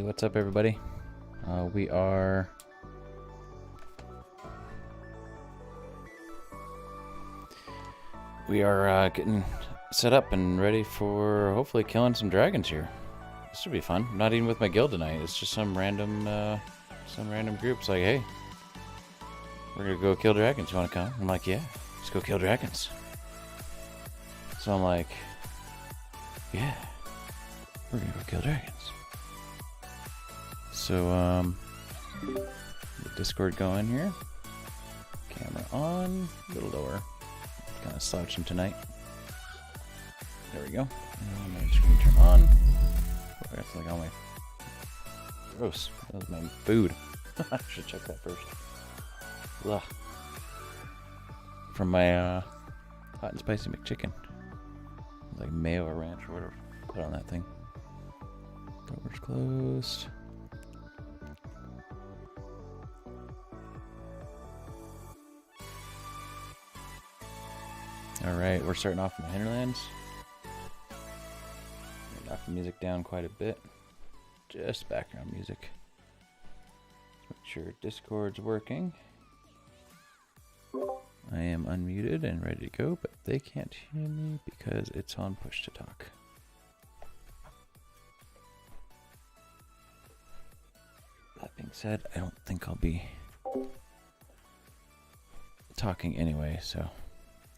Hey, what's up, everybody? We are getting set up and ready for hopefully killing some dragons here. This should be fun. I'm not even with my guild tonight. It's just some random group's like, hey, we're gonna go kill dragons. You wanna come? I'm like, yeah, let's go kill dragons. So I'm like, yeah, we're gonna go kill dragons. So, the Discord going here. Camera on, a little lower. Kind of slouching tonight. There we go. And my screen turn on. Oh, that's like all my... Gross. That was my food. I should check that first. Ugh. From my hot and spicy McChicken. It's like mayo or ranch or whatever. Put on that thing. Door's closed. Alright, we're starting off in the hinterlands. Knock the music down quite a bit. Just background music. Let's make sure Discord's working. I am unmuted and ready to go, but they can't hear me because it's on push to talk. That being said, I don't think I'll be talking anyway, so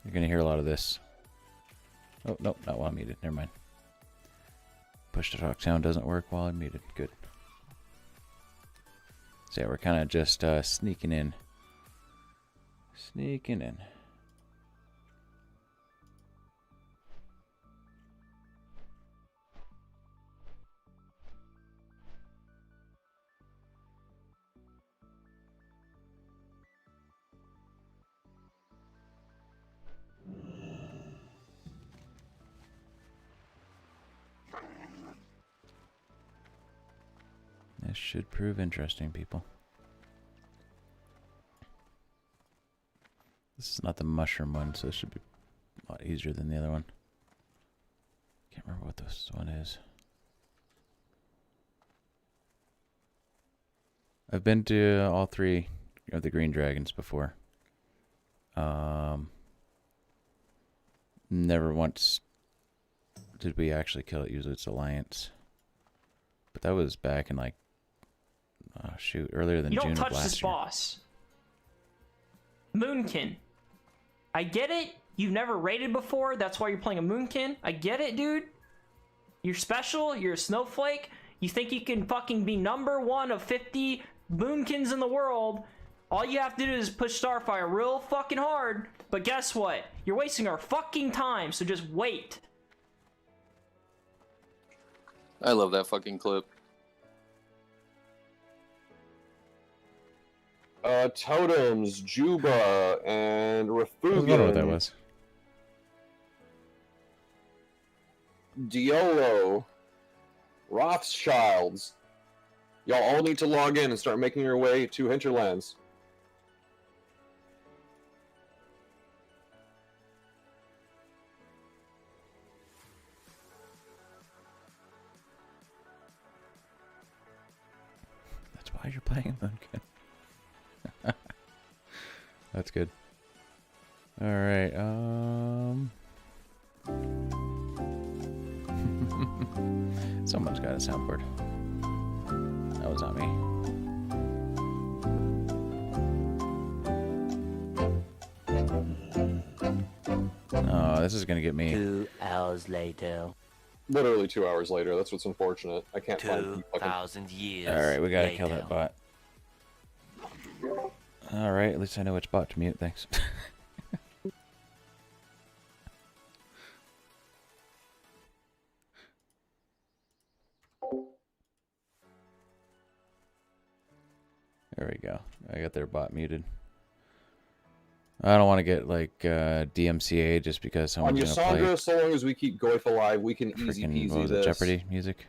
you're gonna hear a lot of this. Oh, nope, not while I'm muted. Never mind. Push to talk sound doesn't work while I'm muted. Good. So yeah, we're kind of just sneaking in. Sneaking in. This should prove interesting, people. This is not the mushroom one, so this should be a lot easier than the other one. Can't remember what this one is. I've been to all three of the green dragons before. Never once did we actually kill it. Usually it's Alliance. But that was back in like, oh shoot, earlier than June of last year. You don't touch this boss. Moonkin. I get it. You've never raided before. That's why you're playing a Moonkin. I get it, dude. You're special. You're a snowflake. You think you can fucking be #1 of 50 Moonkins in the world. All you have to do is push Starfire real fucking hard. But guess what? You're wasting our fucking time, so just wait. I love that fucking clip. Totems, Juba, and Refugian. I don't know what that was. Diolo, Rothschilds. Y'all all need to log in and start making your way to Hinterlands. That's why you're playing Moonkin. That's good. Alright, someone's got a soundboard. That was not me. Oh, this is gonna get me. 2 hours later. Literally 2 hours later. That's what's unfortunate. I can't find 2,000 years. Alright, we gotta later. kill that bot. Alright, at least I know which bot to mute, thanks. There we go. I got their bot muted. I don't want to get like DMCA just because someone's on gonna Yasandra, play. So long as we keep Goyf alive, we can easy Freaking, peasy what was this. it, Jeopardy music?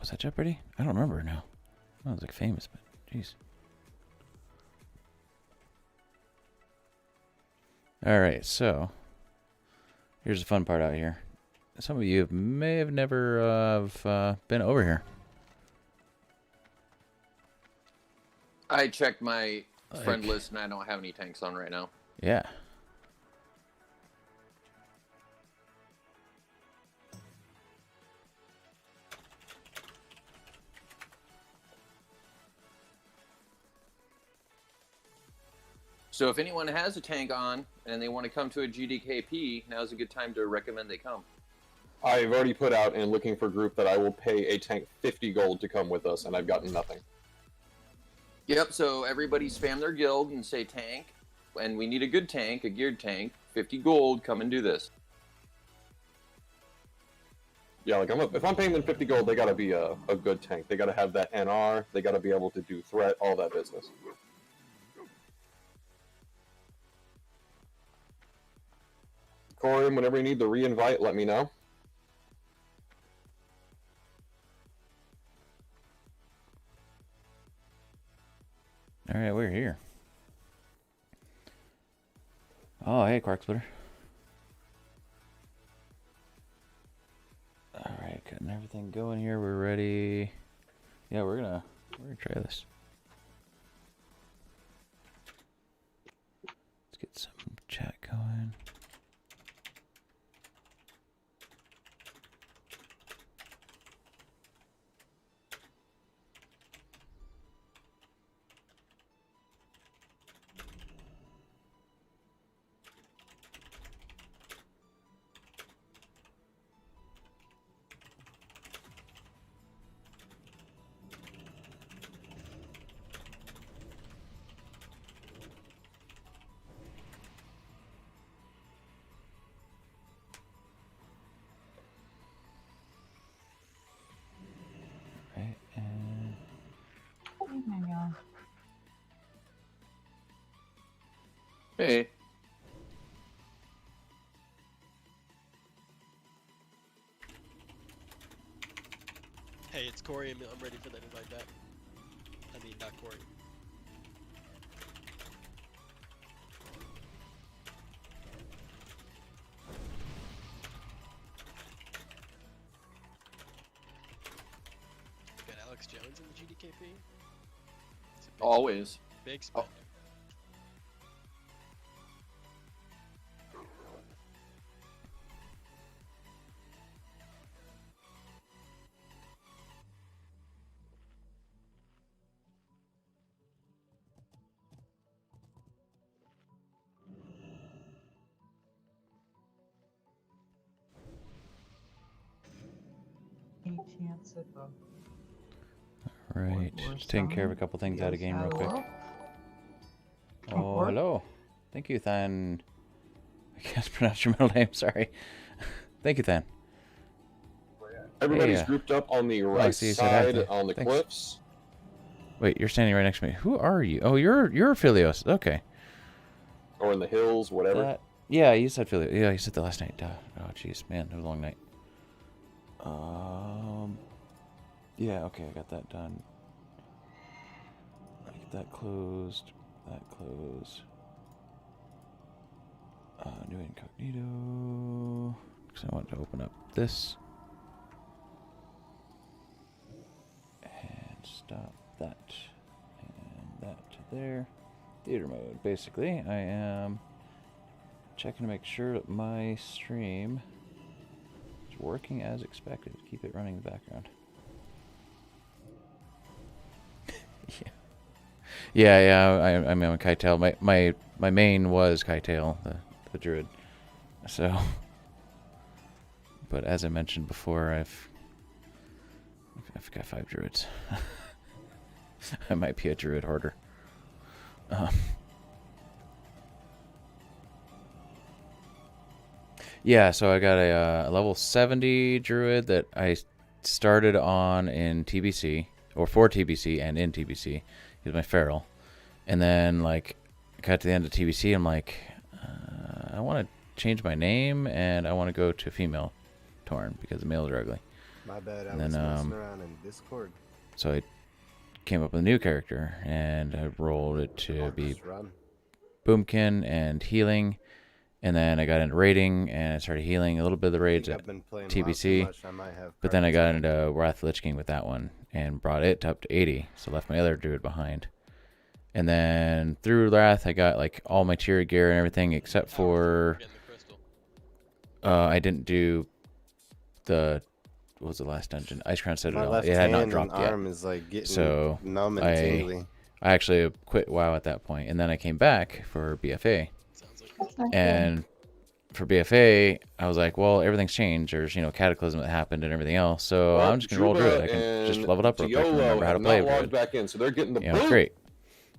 Was that Jeopardy? I don't remember now. That was like famous, but jeez. All right, so here's the fun part out here. Some of you may have never been over here. I checked my friend Like- list and I don't have any tanks on right now. Yeah. So if anyone has a tank on and they want to come to a GDKP, now's a good time to recommend they come. I've already put out in looking for group that I will pay a tank 50 gold to come with us, and I've gotten nothing. Yep, so everybody spam their guild and say tank, and we need a good tank, a geared tank, 50 gold, come and do this. Yeah, like if I'm paying them 50 gold, they gotta be a good tank. They gotta have that NR, they gotta be able to do threat, all that business. Corium, whenever you need the re-invite, let me know. All right, we're here. Oh, hey, Quark Splitter. All right, getting everything going here. We're ready. Yeah, we're gonna try this. Let's get some chat going. Right, and Hey. Hey, it's Corey. I'm ready for that invite back. I mean, not Corey. Got Alex Jones in the GDKP. It's a big Always. Big spender. right, just taking care of a couple things out of game real quick. Oh, hello. Thank you, Than. I can't pronounce your middle name. Sorry. Thank you, Than. Everybody's Hey, grouped up on the right see, you said hi, side Than. on the Thanks. cliffs. Wait, you're standing right next to me. Who are you? Oh, you're Philios. Okay. Or in the hills, whatever. Yeah, you said Philios. Yeah, you said that last night. Duh. Oh, jeez, man, it was a long night. Yeah, okay, I got that done. I get that closed. That closed. New incognito. Because I want to open up this. And stop that. And that there. Theater mode. Basically, I am checking to make sure that my stream is working as expected. Keep it running in the background. Yeah. I'm a Kytail. My main was Kytail, the druid. So, but as I mentioned before, I've got 5 druids. I might be a druid hoarder. Yeah, so I got a level 70 druid that I started on in TBC, or for TBC and in TBC. He's my feral. And then, like, I got to the end of TBC, I'm like, I want to change my name, and I want to go to female Torn, because the males are ugly. My bad, I And was then, messing around in Discord. So I came up with a new character, and I rolled it to be Just run. Boomkin and healing, And then I got into raiding, and I started healing a little bit of the raids at I've been playing TBC. WoW too much, I might have But then I cards. got into Wrath Lich King with that one, and brought it up to 80, so left my other druid behind. And then through Wrath, I got like all my tier gear and everything, except for Getting the crystal. I didn't do the, what was the last dungeon? Ice Crown My Citadel. left It had not hand dropped and yet. arm is like getting So, numb and I tingly. I actually quit WoW at that point, and then I came back for BFA. Sounds like And for BFA, I was like, well, everything's changed. There's, Cataclysm that happened and everything else. So Well, I'm just going to roll Druid. I can just level it up real quick and remember how to play Druid. back in, so they're getting the Great.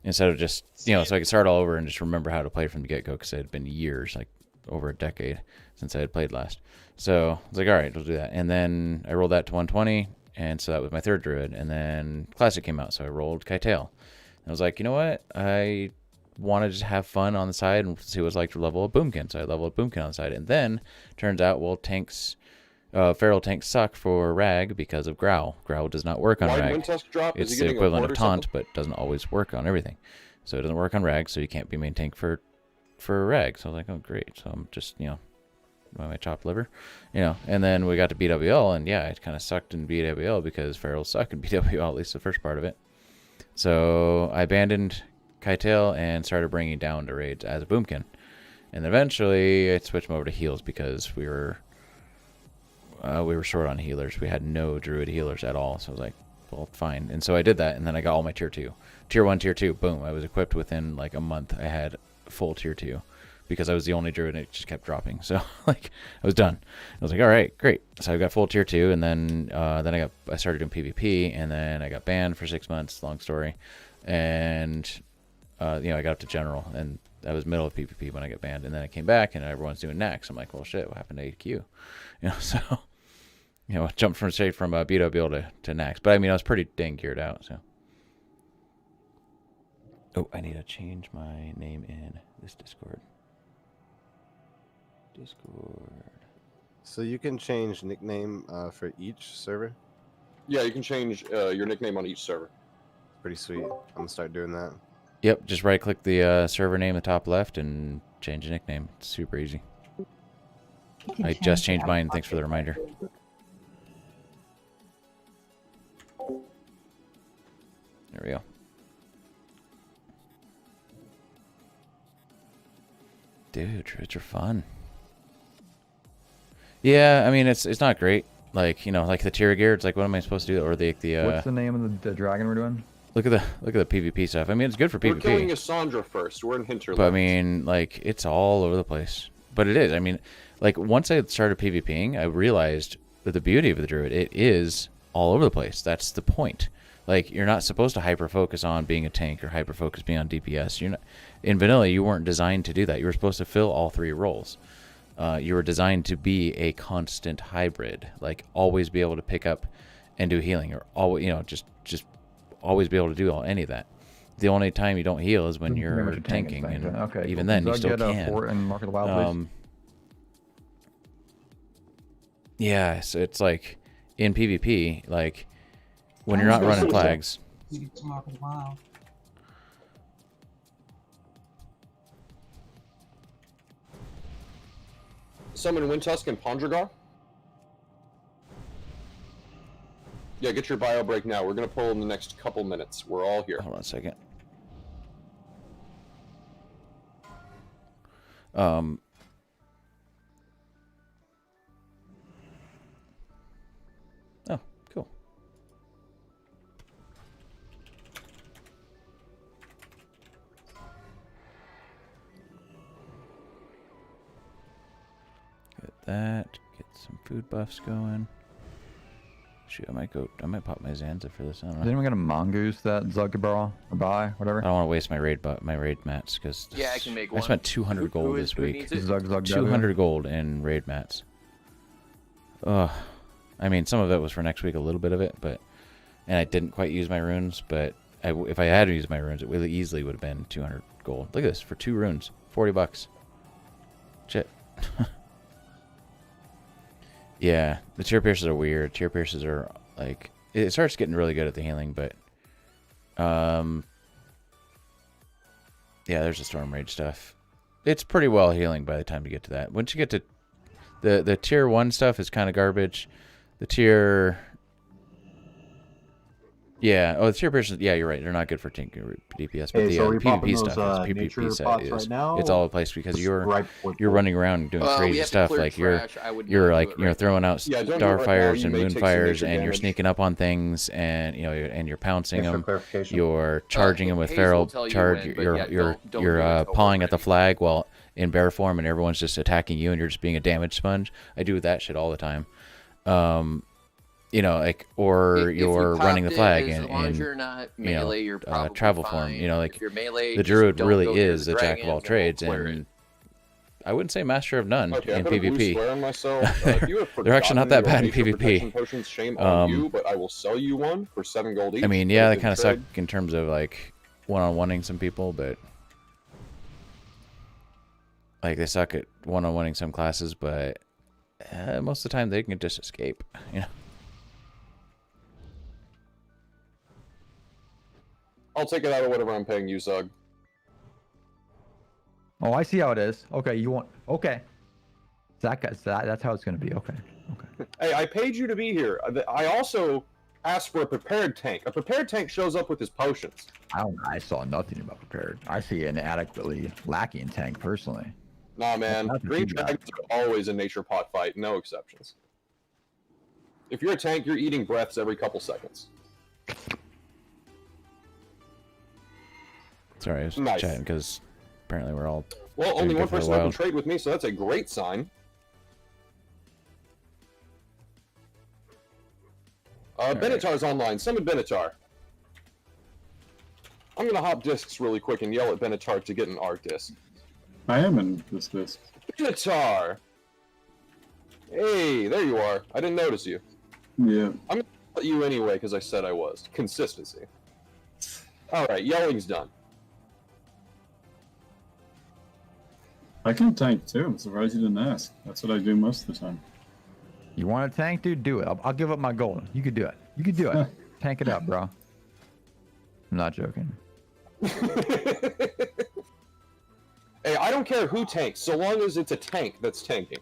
Instead of just, so I could start all over and just remember how to play from the get-go, because it had been years, like over a decade since I had played last. So I was like, all right, we'll do that. And then I rolled that to 120, and so that was my third Druid. And then Classic came out, so I rolled Kytail. I was like, you know what? I want to just have fun on the side and see what it's like to level a Boomkin. So I leveled a Boomkin on the side. And then turns out, well, feral tanks suck for Rag because of Growl. Growl does not work on Why Rag. Windtusk drop? Is It's he the getting a equivalent ward of or something? Taunt, but doesn't always work on everything. So it doesn't work on Rag, so you can't be main tank for Rag. So I was like, oh, great. So I'm just, my chopped liver, and then we got to BWL, and yeah, it kind of sucked in BWL because Ferals suck in BWL, at least the first part of it. So I abandoned Kytail and started bringing down to raids as a Boomkin. And eventually I switched him over to heals because we were short on healers. We had no Druid healers at all. So I was like, well, fine. And so I did that, and then I got all my tier 2. Tier 1, tier 2, boom. I was equipped within like a month. I had full tier 2. Because I was the only druid and it just kept dropping. So like I was done. I was like, all right, great. So I got full tier 2, and then I started doing PvP, and then I got banned for 6 months, long story. And I got up to general, and I was middle of PvP when I got banned, and then I came back and everyone's doing Nax. I'm like, well shit, what happened to AQ? So jumped straight from BWL to Nax. But I mean I was pretty dang geared out, so. Oh, I need to change my name in this Discord. So you can change nickname for each server. Yeah, you can change your nickname on each server. Pretty sweet. I'm gonna start doing that. Yep, just right click the server name in the top left and change the nickname. It's super easy. I just changed mine. Thanks for the reminder. There we go. Dude, druids are fun. Yeah, I mean it's not great. Like like the tier gear. It's like, what am I supposed to do? Or the What's the name of the dragon we're doing? look at the PvP stuff. I mean, it's good for We're killing PvP. Cassandra first. We're in Hinterland. But I mean, like it's all over the place. But it is. I mean, like once I started PvPing, I realized that the beauty of the druid, it is all over the place. That's the point. Like you're not supposed to hyper focus on being a tank or hyper focus being on DPS. You're not in vanilla. You weren't designed to do that. You were supposed to fill all 3 roles. You were designed to be a constant hybrid, like always be able to pick up and do healing, or always, just always be able to do any of that. The only time you don't heal is when you're tanking, and okay, even cool. then you Does still that get can. Fort and Mark of the Wild, please? Yeah, so it's like in PvP, like when you're not running flags. Summon Windtusk and Pondragar. Yeah, get your bio break now. We're gonna pull in the next couple minutes. We're all here. Hold on a second. Oh, cool. Get that. Get some food buffs going. Shoot, I might pop my Zanza for this. I don't know. Is anyone gonna mongoose that Zugabar or buy whatever? I don't want to waste my raid mats because Yeah, I can make I one. spent 200 Who gold is- this who week. needs it? Zug 200 gold in raid mats. Ugh. I mean, some of it was for next week, a little bit of it, and I didn't quite use my runes, but if I had to use my runes, it really easily would have been 200 gold. Look at this, for 2 runes, 40 bucks. Shit. Yeah, the tier pierces are weird. Tier pierces are like, it starts getting really good at the healing, but yeah, there's the storm rage stuff. it's pretty well healing by the time you get to that. Once you get to the tier 1 stuff is kind of garbage. The tier... Yeah, the tier persons, yeah, you're right. They're not good for DPS, but Hey, the so are we popping PvP those, stuff is nature PvP set pots is right now, it's all over the place because Just you're right before you're the- running around doing We crazy have to stuff. clear Like trash. I would you're not like do it right throwing out Yeah, don't do it star right now. fires You and may moon take some fires, nature and you're damage. sneaking up on things, and and you're pouncing Thanks for them. clarification. You're charging them with Hayes will feral tell you charge. when, but You're yeah, you're don't do you're it until we're pawing at the ready. flag while in bear form, and everyone's just attacking you, and you're just being a damage sponge. I do that shit all the time. Like, or If you you're running the popped it, flag as long as in you're not melee, you're probably travel fine. form. Like if you're melee, the just druid don't really go near is the the jack of all dragons and we'll trades, clear and it. I wouldn't say master of none Okay, in I put a blue PvP. square on myself. If you have They're actually not forgotten that your bad in nature PvP. protection Potions, shame on you, but I will sell you one for 7 gold each. I mean, for yeah, a they good kind of suck trade. in terms of like one-on-oneing some people, but like they suck at one-on-oneing some classes, but most of the time they can just escape. I'll take it out of whatever I'm paying you, Zug. Oh, I see how it is. Okay, you want... Okay. That's how it's going to be. Okay. Okay. Hey, I paid you to be here. I also asked for a prepared tank. A prepared tank shows up with his potions. I saw nothing about prepared. I see an adequately lacking tank, personally. Nah, man. That's Green what you got. dragons are always a nature pot fight. No exceptions. If you're a tank, you're eating breaths every couple seconds. Sorry, I was Nice. chatting because apparently we're all Well, doing only good one for the person opened wild. trade with me, so that's a great sign. Benatar's online. Summon Benatar. I'm gonna hop discs really quick and yell at Benatar to get an arc disc. I am in this disc. Benatar! Hey, there you are. I didn't notice you. Yeah. I'm gonna let you anyway because I said I was. Consistency. Alright, yelling's done. I can tank too. I'm surprised you didn't ask. That's what I do most of the time. You want a tank, dude? Do it. I'll give up my gold. You could do it. You could do it. Tank it up, bro. I'm not joking. Hey, I don't care who tanks, so long as it's a tank that's tanking.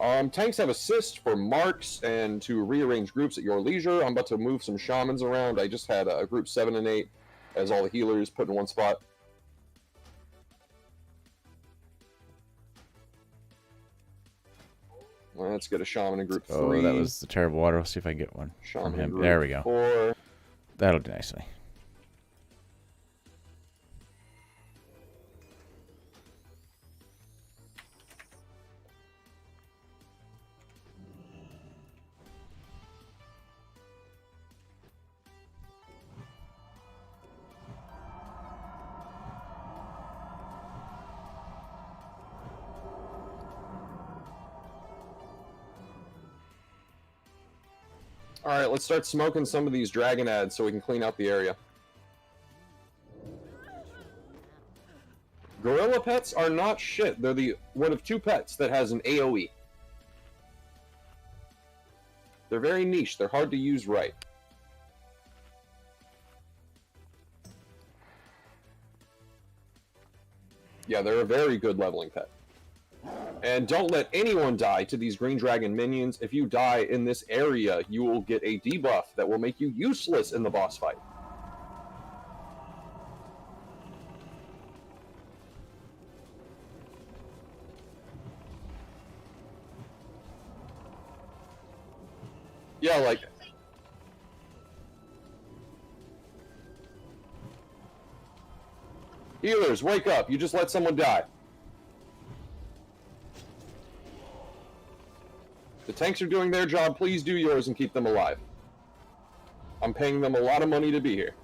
Tanks have assist for marks and to rearrange groups at your leisure. I'm about to move some shamans around. I just had a group 7 and 8 as all the healers put in one spot. Let's get a shaman in group 3. Oh, that was the terrible water. We'll see if I can get one shaman from him. group There we go. 4. That'll do nicely. Alright, let's start smoking some of these dragon ads so we can clean out the area. Gorilla pets are not shit. They're the one of 2 pets that has an AoE. They're very niche. They're hard to use right. Yeah, they're a very good leveling pet. And don't let anyone die to these green dragon minions. If you die in this area, you will get a debuff that will make you useless in the boss fight. Yeah, like... Healers, wake up. You just let someone die. The tanks are doing their job. Please do yours and keep them alive. I'm paying them a lot of money to be here.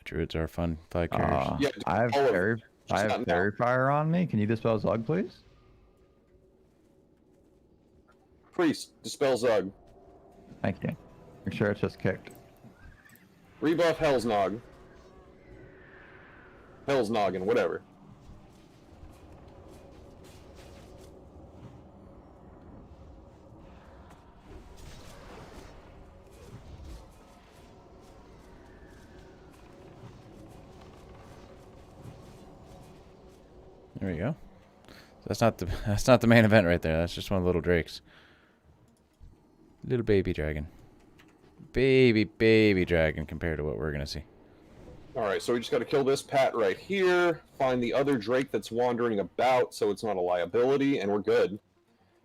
Druids are fun flag carriers. Yeah, I have all of fairy, them. I Just have not now. fairy fire on me. Can you dispel Zug, please? Priest, dispel Zug. Thank you. Make sure it's just kicked. Rebuff Hellsnog. Hellsnoggin, whatever. There we go. That's not the main event right there. That's just one of the little drakes. Little baby dragon. Baby dragon compared to what we're gonna see. Alright, so we just gotta kill this Pat right here, find the other Drake that's wandering about so it's not a liability, and we're good.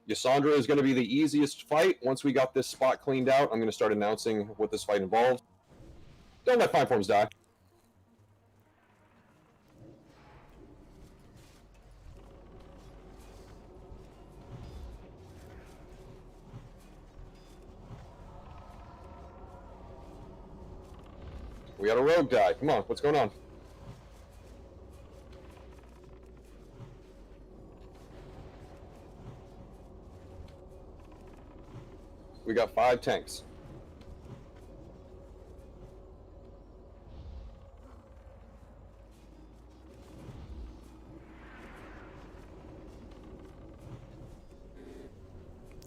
Yasandra is gonna be the easiest fight. Once we got this spot cleaned out, I'm gonna start announcing what this fight involves. Don't let Fine Forms die. We got a rogue die. Come on, what's going on? We got 5 tanks.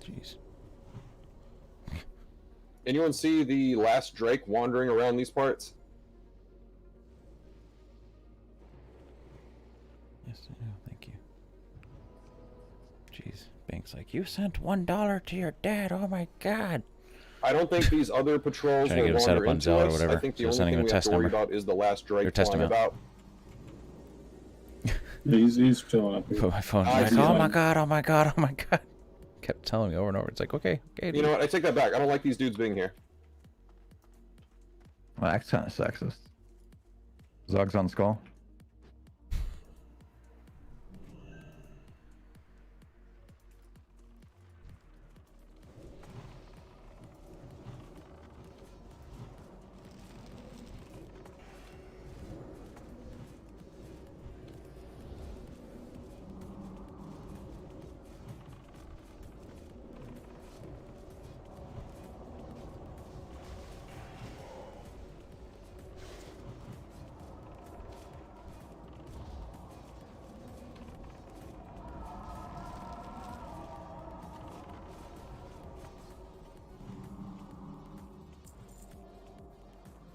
Jeez. Anyone see the last Drake wandering around these parts? Yes, I know. Thank you. Jeez. Bank's like, you sent $1 to your dad. Oh my god. I don't think these other patrols Trying to will get him set wander up on into Zella or us. whatever, I think the so only sending thing him a we have test to worry number. about is the last Or Drake test him flying out. about. He's chilling up here. Put my phone. I Like, see oh him. my god. Oh my god. Oh my god. Kept telling me over and over. It's like, okay. You know what? I take that back. I don't like these dudes being here. Well, that's kind of sexist. Zug's on skull.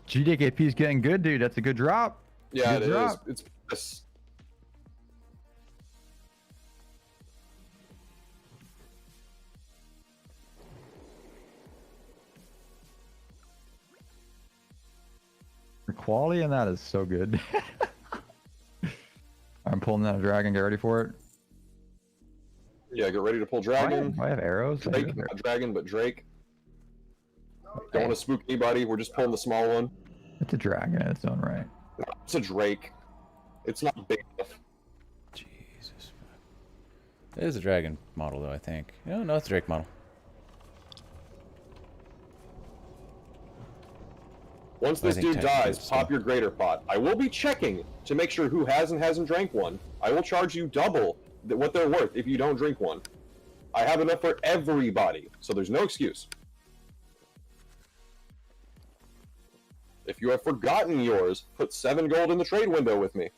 GDKP is getting good, dude. That's a good drop. Yeah, Good it is. drop. It's The quality in that is so good. I'm pulling that dragon. Get ready for it. Yeah, get ready to pull Dragon. I have arrows. I Drake, have not Dragon, but Drake. Don't Hey. want to spook anybody. We're just pulling the small one. It's a dragon in its own right. It's a Drake. It's not big enough. Jesus. It is a dragon model, though, I think. No, it's a Drake model. Once I this think dude technically dies, it's pop still- your greater pot. I will be checking to make sure who has and hasn't drank one. I will charge you double what they're worth if you don't drink one. I have enough for everybody, so there's no excuse. If you have forgotten yours, put 7 gold in the trade window with me.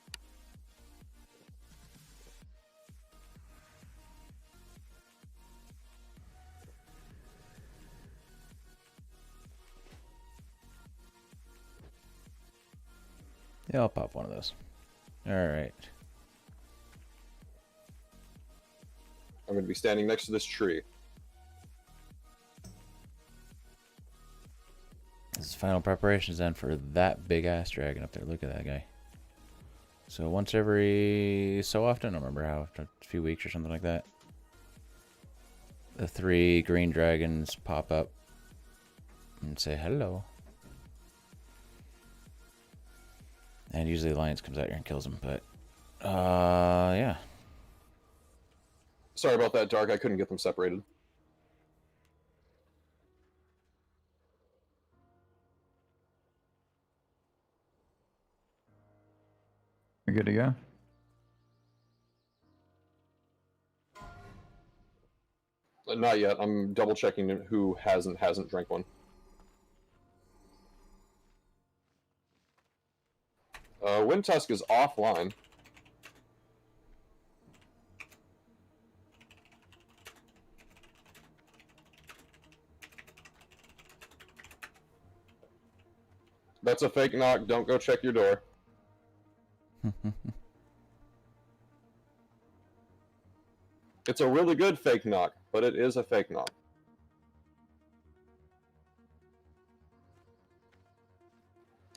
Yeah, I'll pop one of those. Alright. I'm going to be standing next to this tree. This is final preparations then for that big ass dragon up there. Look at that guy. So once every so often, I don't remember how, after a few weeks or something like that, the 3 green dragons pop up and say hello. And usually the alliance comes out here and kills them, but yeah. Sorry about that, Dark. I couldn't get them separated. You're good to go. Not yet. I'm double checking who hasn't drank one. Windtusk is offline. That's a fake knock. Don't go check your door. It's a really good fake knock, but it is a fake knock.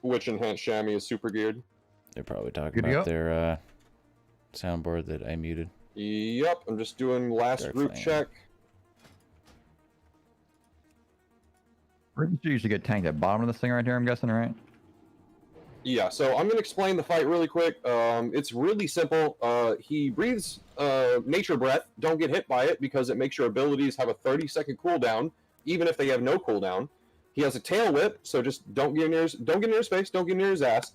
Which enhanced chamois is super geared? They're probably talking Good to about go? their soundboard that I muted. Yep, I'm just doing last Dark group Flame. check. Pretty sure you should get tanked at bottom of this thing right here, I'm guessing, right? Yeah, so I'm going to explain the fight really quick. It's really simple. He breathes nature breath. Don't get hit by it because it makes your abilities have a 30-second cooldown, even if they have no cooldown. He has a tail whip, so just don't get near his face, don't get near his ass.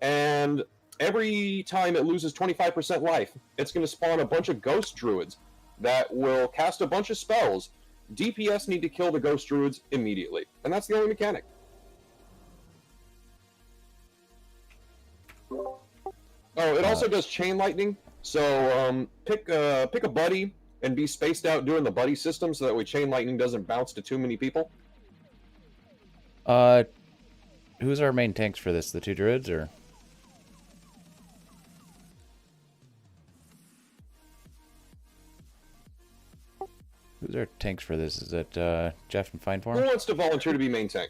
And every time it loses 25% life, it's going to spawn a bunch of ghost druids that will cast a bunch of spells. DPS need to kill the ghost druids immediately, and that's the only mechanic. Oh, it also does chain lightning. So pick a buddy and be spaced out doing the buddy system, so that way chain lightning doesn't bounce to too many people. Who's our main tanks for this? The 2 druids, or? Who's our tanks for this? Is it Jeff and Fine Who Form? wants to volunteer to be main tank?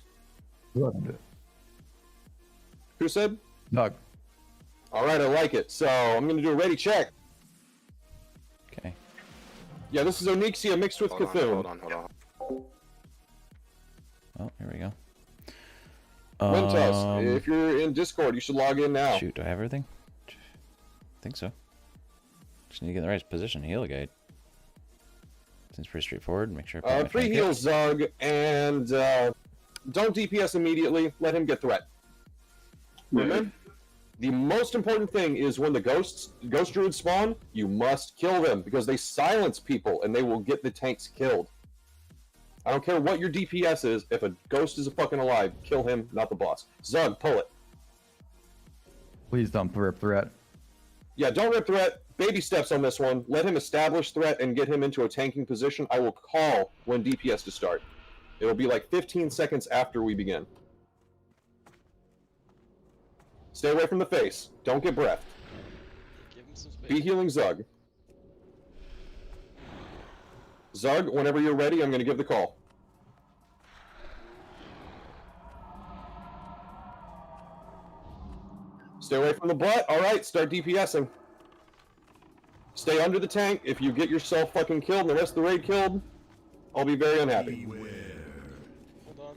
Who said? Doug. All right, I like it. So I'm going to do a ready check. Okay. Yeah, this is Onyxia mixed with Cthulhu. Hold on. Oh, here we go. Wintus, if you're in Discord, you should log in now. Shoot, do I have everything? I think so. Just need to get in the right position. Heal guide. Seems pretty straightforward. Make sure I put my Free tank heal in. Zug, and don't DPS immediately. Let him get threat. Remember, the most important thing is when the ghost druids spawn, you must kill them because they silence people and they will get the tanks killed. I don't care what your DPS is. If a ghost is fucking alive, kill him, not the boss. Zug, pull it. Please don't rip threat. Yeah, don't rip threat. Baby steps on this one. Let him establish threat and get him into a tanking position. I will call when DPS to start. It'll be like 15 seconds after we begin. Stay away from the face. Don't get breathed. Give him some space. Be healing Zug. Zug, whenever you're ready, I'm going to give the call. Stay away from the butt. All right, start DPSing. Stay under the tank. If you get yourself fucking killed and the rest of the raid killed, I'll be very unhappy. Hold on.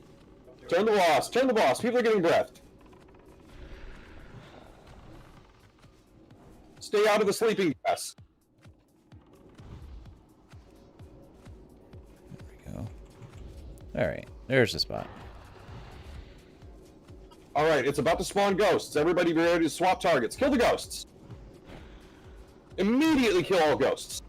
Turn the boss. Turn the boss. People are getting breathed. Stay out of the sleeping gas. There we go. Alright, there's the spot. Alright, it's about to spawn ghosts. Everybody be ready to swap targets. Kill the ghosts. Immediately kill all ghosts.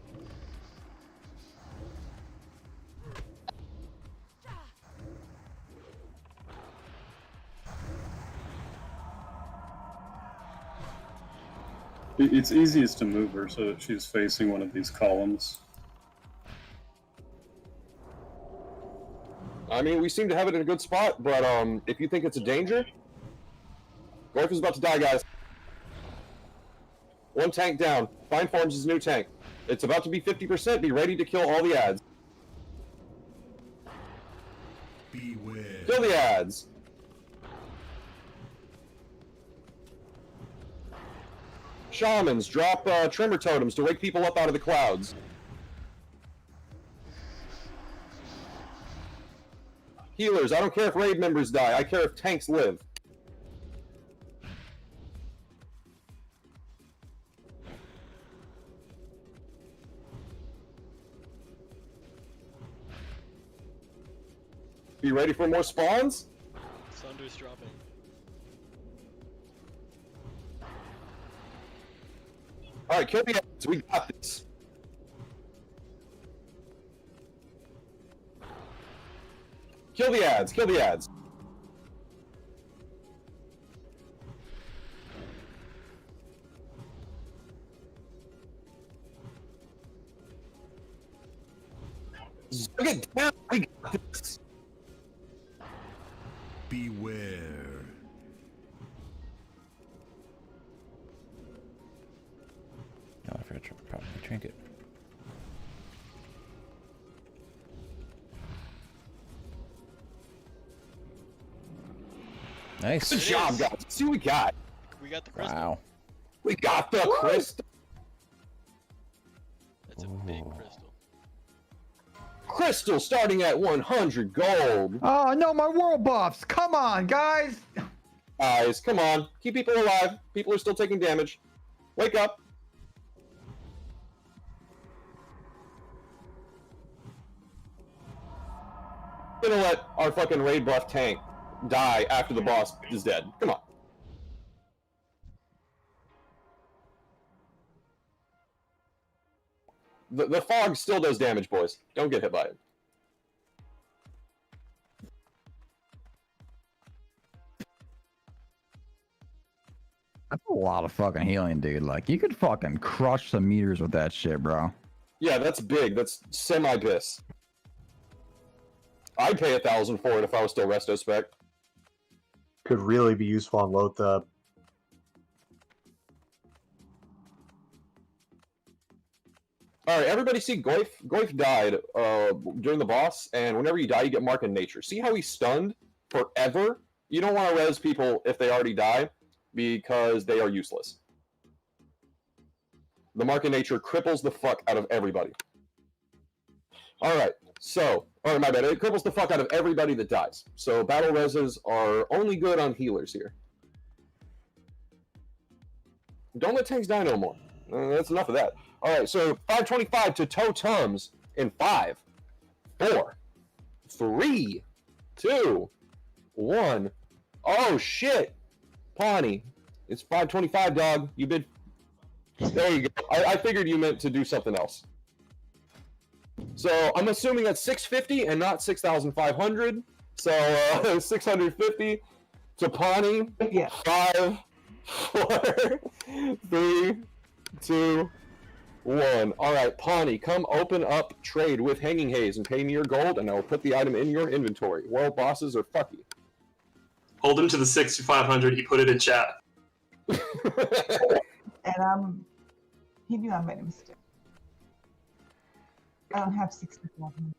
It's easiest to move her so that she's facing one of these columns. I mean, we seem to have it in a good spot, but if you think it's a danger... Gorf is about to die, guys. One tank down. Fine Forms his new tank. It's about to be 50%. Be ready to kill all the ads. Beware. Kill the ads. Shamans, drop tremor totems to wake people up out of the clouds. Healers, I don't care if raid members die. I care if tanks live. Be ready for more spawns? Sunder's dropping. Alright, kill the ads. We got this. Kill the ads. Kill the ads. Zug it down. We got this. Beware. No, I forgot to probably trinket. Nice. Good job, guys. Let's see what we got. We got the crystal. Wow. We got the crystal. That's a big crystal. Crystal starting at 100 gold. Oh no, my world buffs! Come on, guys! Guys, come on. Keep people alive. People are still taking damage. Wake up. Gonna let our fucking raid buff tank die after the boss is dead. Come on. The fog still does damage, boys. Don't get hit by it. That's a lot of fucking healing, dude. Like, you could fucking crush some meters with that shit, bro. Yeah, that's big. That's semi-bis. I'd pay 1,000 for it if I was still resto spec. Could really be useful on Lothar. Alright, everybody see Goyf? Goyf died during the boss, and whenever you die, you get Mark in Nature. See how he's stunned forever? You don't want to res people if they already die, because they are useless. The Mark in Nature cripples the fuck out of everybody. Alright, so... Oh, my bad. It cripples the fuck out of everybody that dies. So battle reses are only good on healers here. Don't let tanks die no more. That's enough of that. Alright, so 525 to toe tums in 5, 4, 3, 2, 1. Oh shit! Pawnee. It's 525, dog. You bid. There you go. I figured you meant to do something else. So I'm assuming that's 650 and not 6,500. So 650 to Pawnee. Yeah. 5, 4, 3, 2, 1. All right, Pawnee, come open up trade with Hanging Haze and pay me your gold, and I will put the item in your inventory. World bosses are fucky. Hold him to the 6,500. He put it in chat. And he knew I made a mistake. I don't have 67.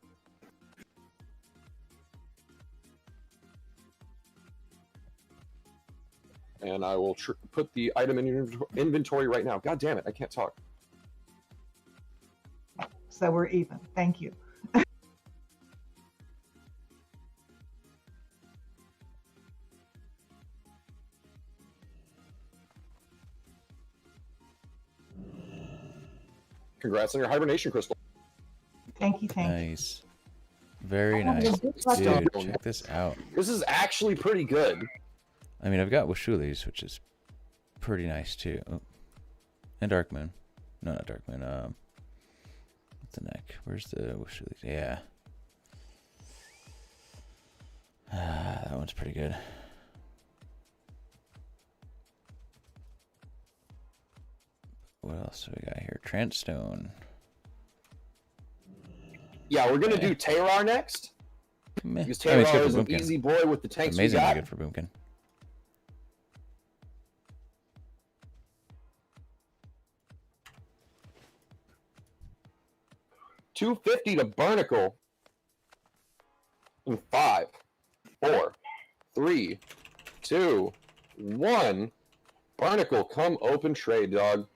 And I will put the item in your inventory right now. God damn it, I can't talk. So we're even. Thank you. Congrats on your hibernation crystal. Thank you, thank you. Nice. Very I have nice. a good luck Dude, on- check this out. This is actually pretty good. I mean, I've got Washulis, which is pretty nice too. Oh. And Dark Moon. No, not Dark Moon. What's the neck? Where's the Washulis? Yeah. That one's pretty good. What else do we got here? Trantstone. Yeah, we're gonna do Terrar next. Meh. Because I mean, it's Terrar good is for an Boomkin. easy boy with the tanks we Amazingly got. good for Boomkin. $250 to Barnacle. In 5, 4, 3, 2, 1. Barnacle, come open trade, dog.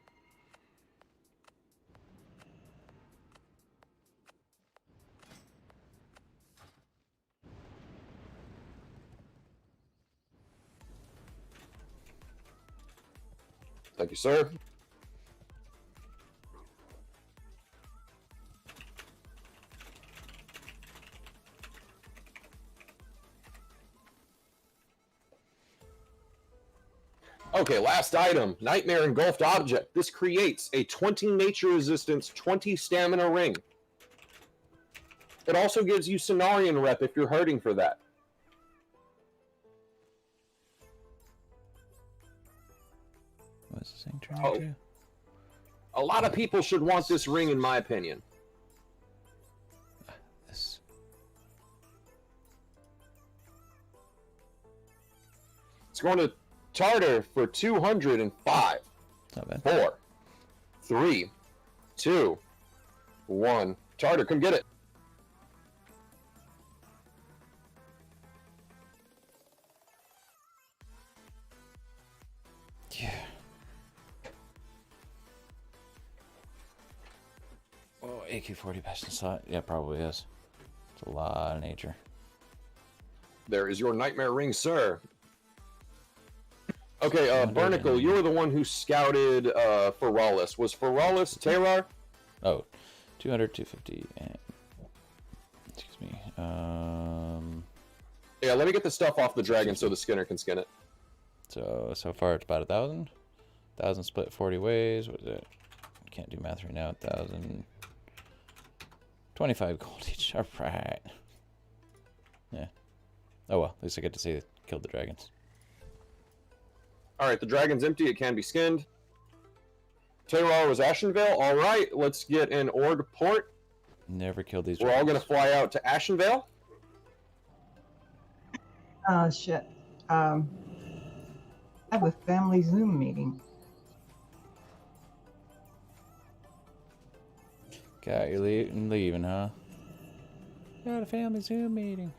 Thank you, sir. Okay, last item. Nightmare Engulfed Object. This creates a 20 nature resistance, 20 stamina ring. It also gives you Cenarian rep if you're hurting for that. What's this thing turn Oh. into? A lot of people should want this ring, in my opinion. This. It's going to Tartar for 205. Not bad. 4, 3, 2, 1. Tartar, come get it. AQ-40 best in slot? Yeah, probably is. It's a lot of nature. There is your nightmare ring, sir. Okay, Barnacle, you were the one who scouted Feralis. Was Feralis Terrar? Oh, 200, 250, and... Excuse me. Yeah, let me get the stuff off the dragon so the skinner can skin it. So far it's about 1,000. 1,000 split 40 ways. What is it? Can't do math right now. 1,000. 25 gold each. Alright. Yeah. Oh well, at least I get to see it killed the dragons. Alright, the dragon's empty. It can be skinned. Terrar was Ashenvale. Alright, let's get an Ord port. Never killed these We're dragons. all going to fly out to Ashenvale. Oh, shit. I have a family Zoom meeting. Got you leaving, huh? Got a family Zoom meeting.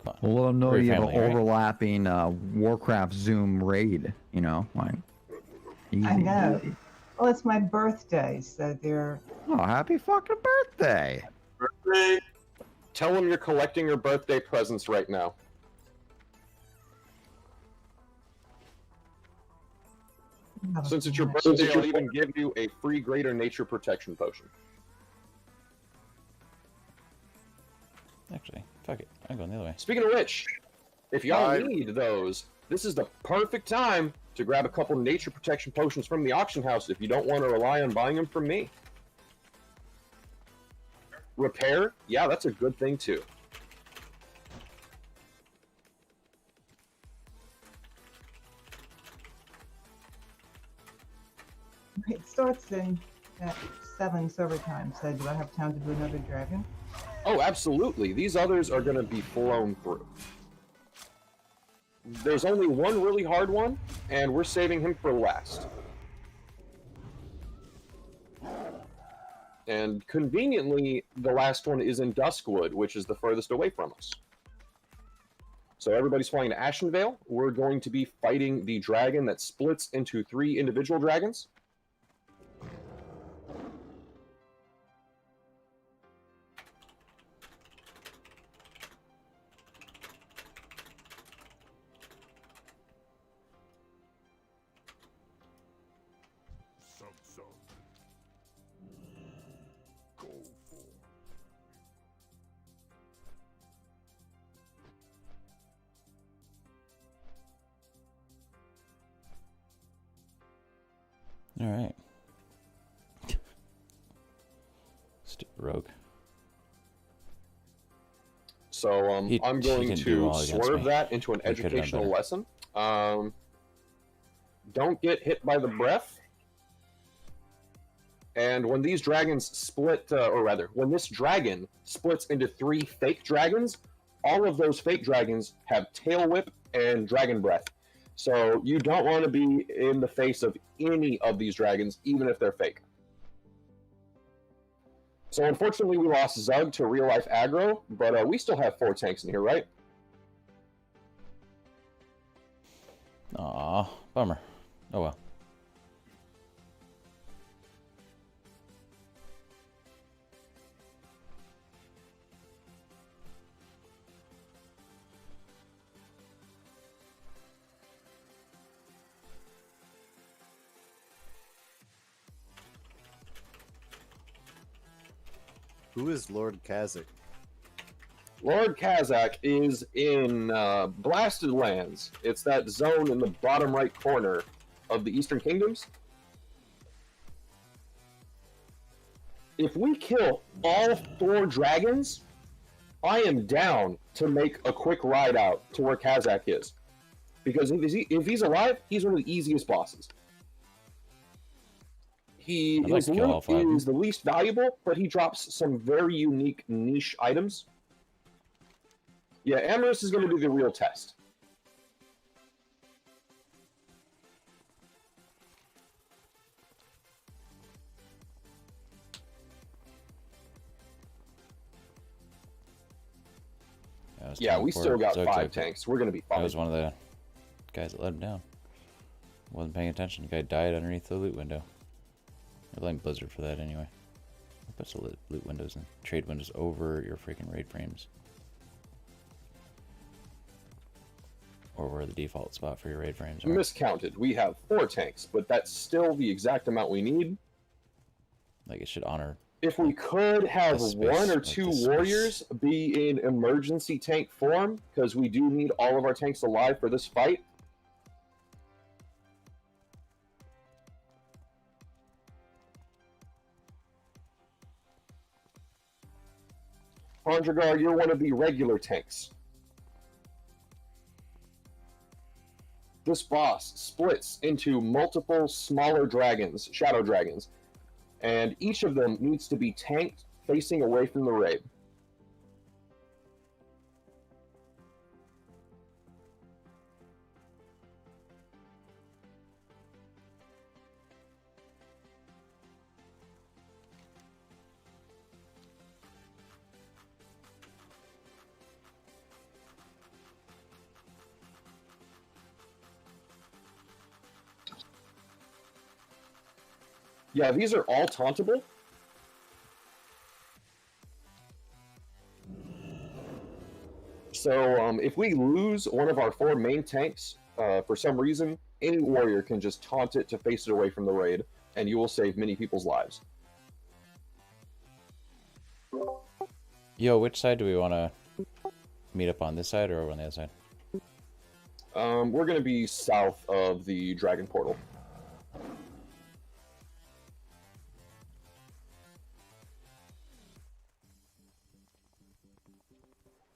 Come on. We'll let them know We're you have an family, right? overlapping Warcraft Zoom raid, you know, like. Easy, I know. easy. Well, it's my birthday, so they're... Oh, happy fucking birthday! Birthday. Tell them you're collecting your birthday presents right now. Since it's your birthday, I'll even give you a free greater nature protection potion. Actually, fuck it. I'm going the other way. Speaking of which, if y'all need those, this is the perfect time to grab a couple nature protection potions from the auction house if you don't want to rely on buying them from me. Repair? Yeah, that's a good thing too. It starts in at 7 server time, so do I have time to do another dragon? Oh, absolutely. These others are going to be flown through. There's only one really hard one, and we're saving him for last. And conveniently, the last one is in Duskwood, which is the furthest away from us. So everybody's flying to Ashenvale. We're going to be fighting the dragon that splits into 3 individual dragons. Alright. Stupid rogue. So I'm going didn't do to well against swerve me. that into an He could've done educational better. lesson. Don't get hit by the breath. And when these dragons split, or rather, when this dragon splits into 3 fake dragons, all of those fake dragons have tail whip and dragon breath. So you don't want to be in the face of any of these dragons, even if they're fake. So unfortunately, we lost Zug to real life aggro, but we still have 4 tanks in here, right? Aw, bummer. Oh well. Who is Lord Kazakh? Lord Kazakh is in Blasted Lands. It's that zone in the bottom right corner of the Eastern Kingdoms. If we kill all 4 dragons, I am down to make a quick ride out to where Kazakh is. Because if he's alive, he's one of the easiest bosses. I'd like His to kill all loot 5. is the least valuable, but he drops some very unique niche items. Yeah, Amorous is going to be the real test. Yeah, we still got 5 tanks. We're going to be fine. I was one of the guys that let him down. Wasn't paying attention. The guy died underneath the loot window. I blame Blizzard for that anyway. Put some loot windows and trade windows over your freaking raid frames. Or where the default spot for your raid frames are. Miscounted. We have 4 tanks, but that's still the exact amount we need. Like, it should honor... If we could have space, 1 or like 2 this space. warriors be in emergency tank form, because we do need all of our tanks alive for this fight. Hondragar, you're one of the regular tanks. This boss splits into multiple smaller dragons, shadow dragons, and each of them needs to be tanked facing away from the raid. Yeah, these are all tauntable. So if we lose one of our 4 main tanks for some reason, any warrior can just taunt it to face it away from the raid, and you will save many people's lives. Yo, which side do we want to meet up on? This side or over on the other side? We're going to be south of the dragon portal.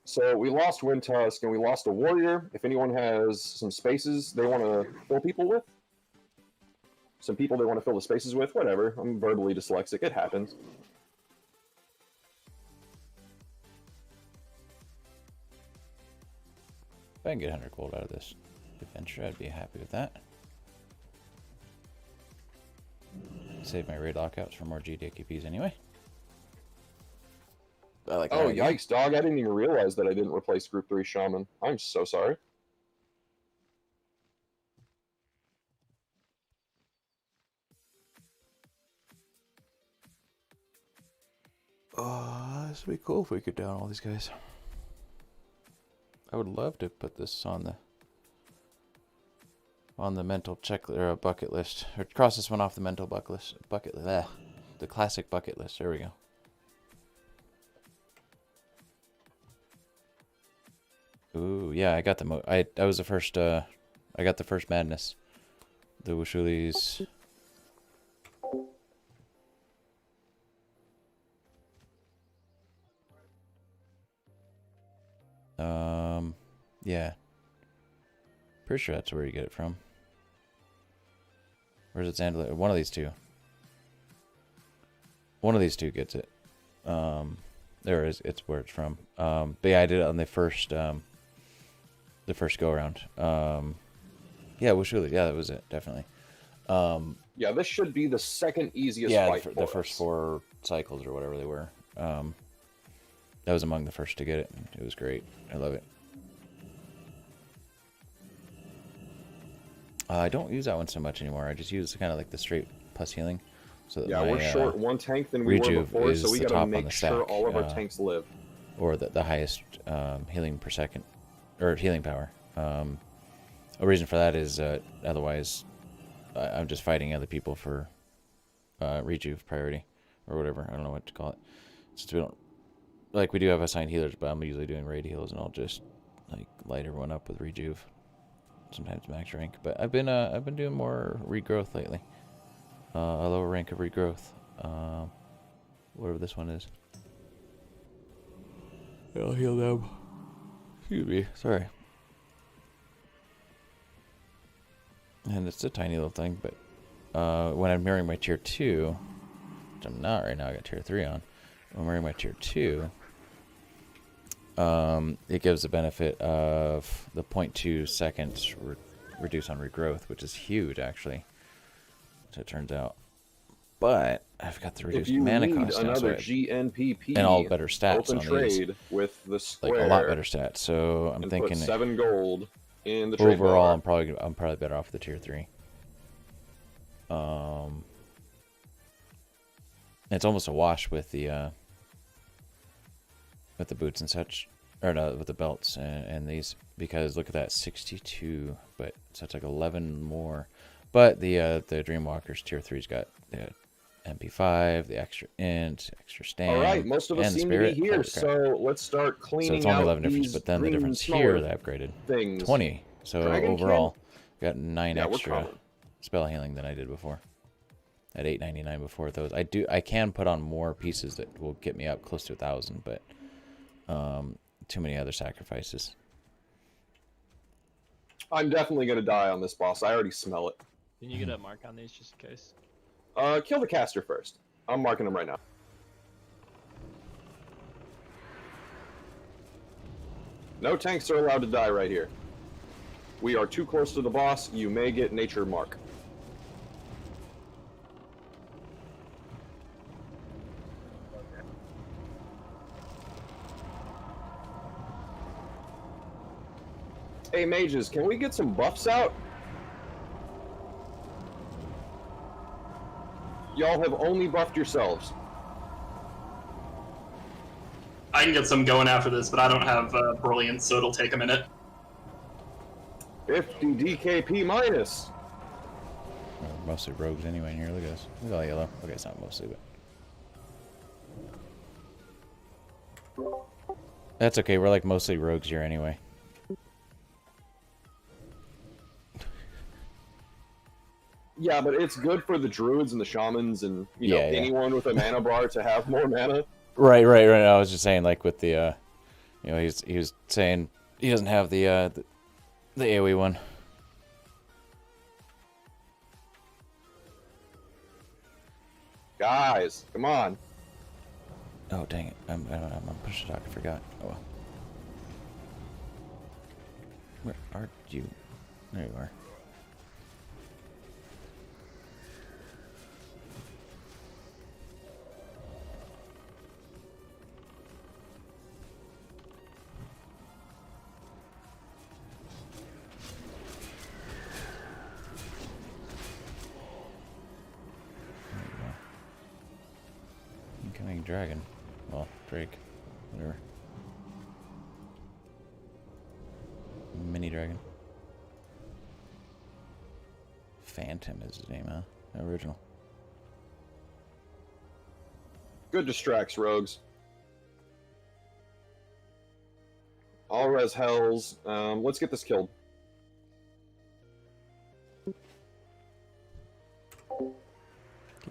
So we lost Windtusk and we lost a warrior. If anyone has some spaces they want to fill people with, some people they want to fill the spaces with, whatever. I'm verbally dyslexic. It happens. If I can get 100 gold out of this adventure, I'd be happy with that. Save my raid lockouts for more GDKPs anyway. I like Oh, that. yikes, dog. I didn't even realize that I didn't replace Group 3 Shaman. I'm so sorry. Oh, this would be cool if we could down all these guys. I would love to put this on the mental check or bucket list, or cross this one off the mental the classic bucket list. There we go. Ooh, yeah, I got the I was the first I got the first madness. The Wushulis. Yeah. Pretty sure that's where you get it from. Where's it Zandalin? One of these two. One of these two gets it. There it is. It's where it's from. But yeah, I did it on the first go around. Yeah, Wushuli. Yeah, that was it. Definitely. Yeah, this should be the second easiest fight for the first 4 cycles or whatever they were. That was among the first to get it. It was great. I love it. I don't use that one so much anymore. I just use kind of like the straight plus healing. So that yeah, we're short 1 tank than we were before, so we gotta make sure all of our tanks live. Or the highest healing per second, or healing power. A reason for that is otherwise I'm just fighting other people for rejuve priority or whatever. I don't know what to call it. Since we don't we do have assigned healers, but I'm usually doing raid heals, and I'll just light everyone up with rejuve. Sometimes max rank, but I've been doing more regrowth lately. A lower rank of regrowth, whatever this one is. I'll heal them. Excuse me, sorry. And it's a tiny little thing, but when I'm mirroring my tier 2, which I'm not right now, I got tier 3 on. When I'm mirroring my tier 2, it gives the benefit of the 0.2 seconds reduce on regrowth, which is huge actually, as it turns out. But I've got the reduced mana cost now, so GNPP and all better stats open on trade these. With the square, a lot better stats. So I'm thinking put 7 gold in the trade overall. bar. I'm probably better off with the tier 3. And It's almost a wash with the boots and such, or no, with the belts and these, because look at that, 62, but so it's like 11 more. But the Dreamwalker's tier 3's got the MP5, the extra int, extra stand. All right, most of us and seem spirit. to be here, so let's start cleaning so it's only out 11 difference, these but then the green difference smaller here that upgraded things. 20. So Dragonkin? overall, we got 9 Yeah, we're extra coming. spell healing than I did before. At 899 before those, I can put on more pieces that will get me up close to 1,000, but too many other sacrifices. I'm definitely gonna die on this boss. I already smell it. Can you get a mark on these just in case? Kill the caster first. I'm marking him right now. No tanks are allowed to die right here. We are too close to the boss. You may get nature mark. Hey mages, can we get some buffs out? Y'all have only buffed yourselves. I can get some going after this, but I don't have brilliance, so it'll take a minute. 50 DKP minus. Mostly rogues anyway in here. Look at this. Look at all yellow. Okay, it's not mostly, but that's okay. We're like mostly rogues here anyway. Yeah, but it's good for the druids and the shamans and you know anyone with a mana bar to have more mana. Right. I was just saying, like with the, you know, he was saying he doesn't have the AOE one. Guys, come on. Oh dang it! I'm pushing talk. I forgot. Oh well. Where are you? There you are. Incoming dragon. Well, Drake. Whatever. Mini dragon. Phantom is his name, huh? Original. Good distracts, rogues. All res hells. Let's get this killed. Keep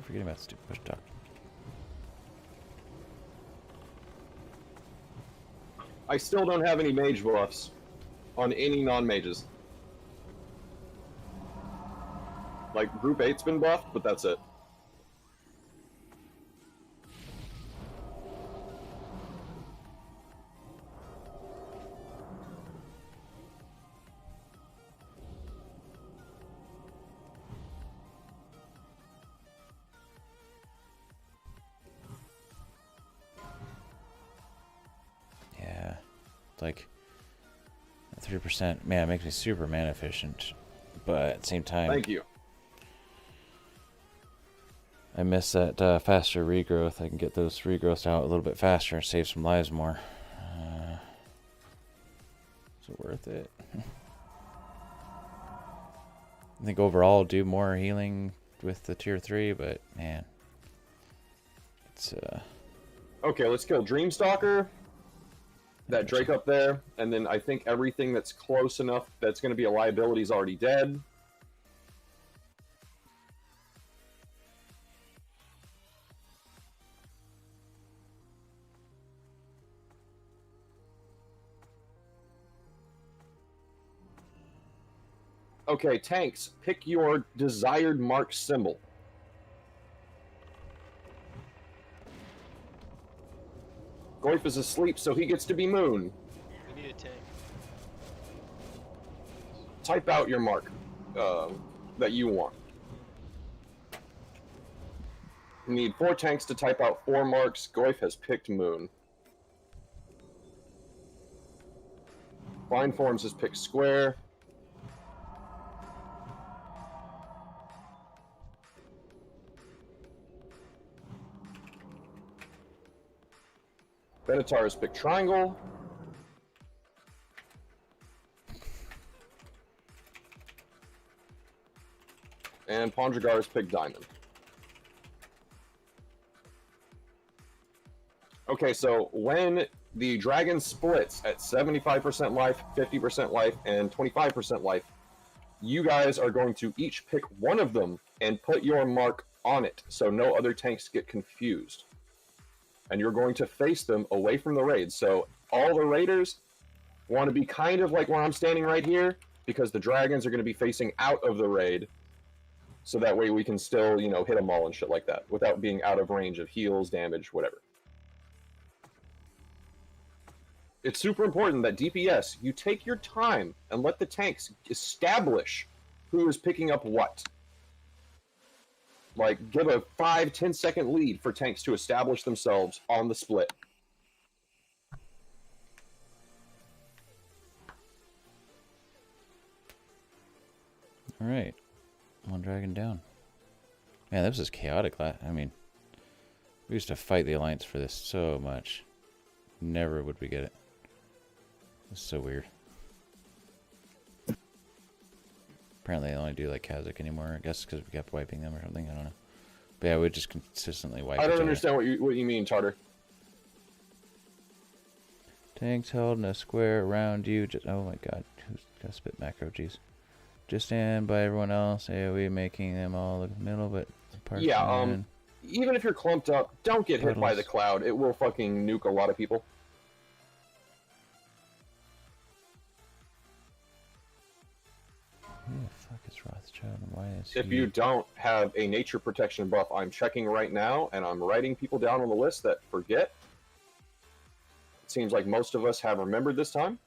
forgetting about stupid push talk. I still don't have any mage buffs on any non-mages. Like, Group 8's been buffed, but that's it. Yeah, it's like 3%. Man, it makes me super mana efficient, but at the same time, Thank you. I miss that faster regrowth. I can get those regrowths out a little bit faster and save some lives more. Is it worth it? I think overall I'll do more healing with the tier 3, but man, it's Okay, let's kill Dreamstalker. That Drake up there, and then I think everything that's close enough that's going to be a liability is already dead. Okay, tanks, pick your desired mark symbol. Goif is asleep, so he gets to be Moon. We need a tank. Type out your mark that you want. You need 4 tanks to type out 4 marks. Goif has picked Moon. Find Forms has picked Square. Benatar's pick triangle. And Pondragar's pick diamond. Okay, so when the dragon splits at 75% life, 50% life, and 25% life, you guys are going to each pick one of them and put your mark on it so no other tanks get confused. And you're going to face them away from the raid. So all the raiders want to be kind of like where I'm standing right here, because the dragons are going to be facing out of the raid. So that way we can still, you know, hit them all and shit like that without being out of range of heals, damage, whatever. It's super important that DPS, you take your time and let the tanks establish who is picking up what. Like, give a 5-10 second lead for tanks to establish themselves on the split. Alright. One dragon down. Man, this is chaotic. I mean, we used to fight the Alliance for this so much. Never would we get it. It's so weird. Apparently they only do like Kazakh anymore. I guess because we kept wiping them or something. I don't know. But yeah, we just consistently wipe I don't each other. understand what you mean, Tartar. Tanks held in a square around you. Just oh my god, who's got spit macro? Jeez. Just stand by everyone else. AOE making them all look middle, but apart Yeah. Even if you're clumped up, don't get hit by the cloud. It will fucking nuke a lot of people. Who the fuck is Rothschild and why is If he... you don't have a nature protection buff, I'm checking right now, and I'm writing people down on the list that forget. It seems like most of us have remembered this time.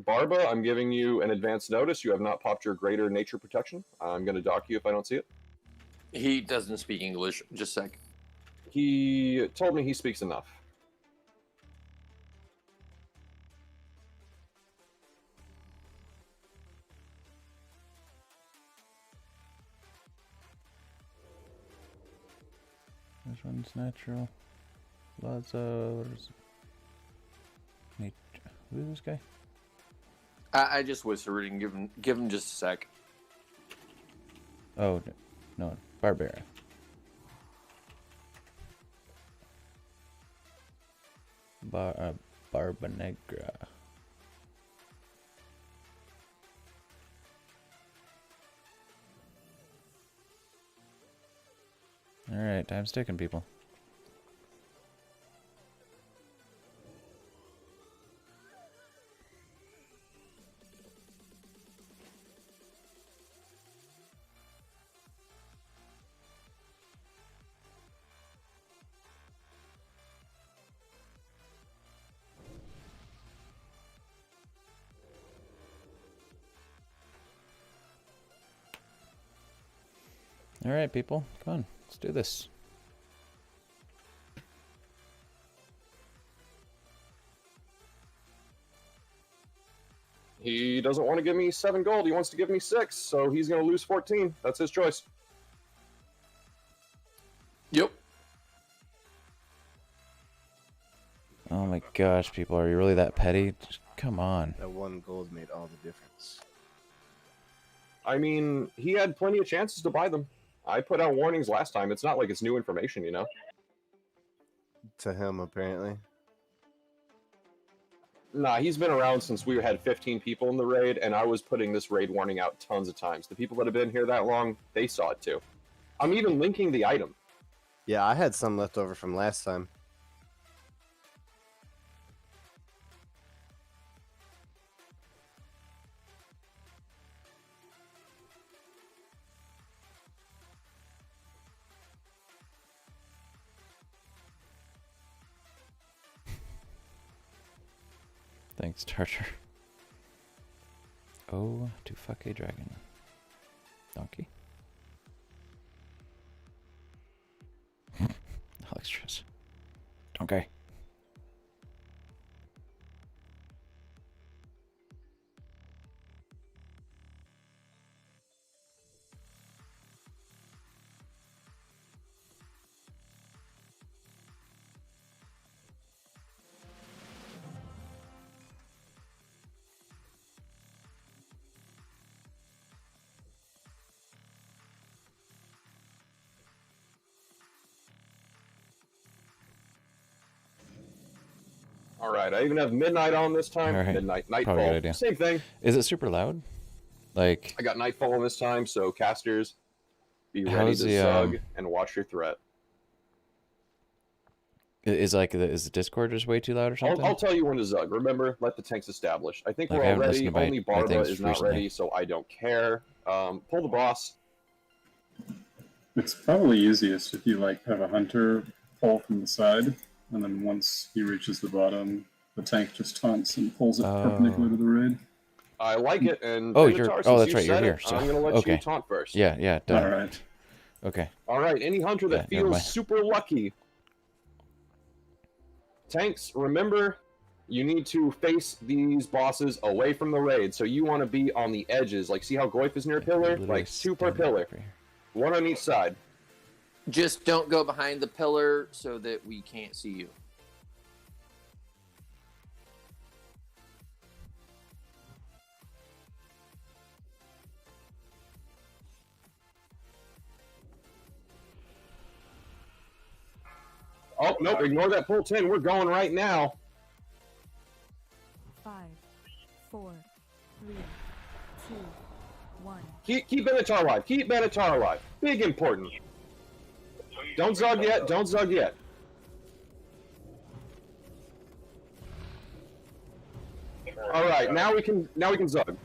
Barba, I'm giving you an advance notice. You have not popped your greater nature protection. I'm going to dock you if I don't see it. He doesn't speak English. Just a sec. He told me he speaks enough. Which one's natural? Lazo. Who's this guy? I just whispered and give him just a sec. Oh, no. Barbarian. Barba Negra. Alright, time's ticking, people. Alright, people. Come on. Let's do this. He doesn't want to give me 7 gold. He wants to give me 6, so he's going to lose 14. That's his choice. Yep. Oh my gosh, people. Are you really that petty? Just, come on. That 1 gold made all the difference. I mean, he had plenty of chances to buy them. I put out warnings last time. It's not like it's new information, you know? To him, apparently. Nah, he's been around since we had 15 people in the raid, and I was putting this raid warning out tons of times. The people that have been here that long, they saw it too. I'm even linking the item. Yeah, I had some left over from last time. Thanks, Tartar. Oh, to fuck a dragon. Donkey. Alextras. Donkey. All right, I even have midnight on this time. All right. Midnight, Probably a good nightfall, idea. same thing. Is it super loud? Like, I got nightfall this time, so casters, be ready how's to the, zug and watch your threat. is the Discord just way too loud or something? I'll tell you when to zug. Remember, let the tanks establish. I think Like, we're I all haven't ready. listened to Only my Barba things is not recently. ready, so I don't care. Pull the boss. It's probably easiest if you like have a hunter pull from the side, and then once he reaches the bottom, the tank just taunts and pulls it perpendicular to the raid. I like it, and Oh, Benatar, oh, since that's you right. You're said here. it, So, I'm gonna let okay. you taunt first. Yeah. Done. All right. Okay. All right. Any hunter that Yeah, never feels mind. super lucky. Tanks, remember, you need to face these bosses away from the raid. So you want to be on the edges. Like, see how Goyf is near a pillar? Literally Like, 2 per standing pillar. over here. 1 on each side. Just don't go behind the pillar so that we can't see you. Oh, nope, ignore that pull 10. We're going right now. 5, 4, 3, 2, 1. Keep Benatar alive. Keep Benatar alive. Big important. Don't zug yet. Don't zug yet. All right, now we can zug.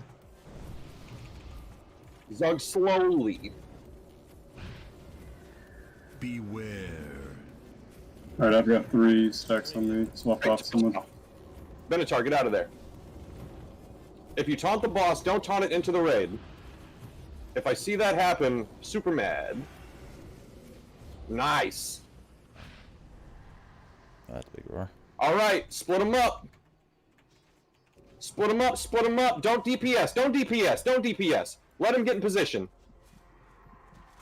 Zug slowly. Beware. All right, I've got 3 stacks on me. Swap off someone. Benatar, get out of there. If you taunt the boss, don't taunt it into the raid. If I see that happen, super mad. Nice. Oh, that's a big roar. All right, split them up. Split them up, split them up. Don't DPS, don't DPS, don't DPS. Let him get in position.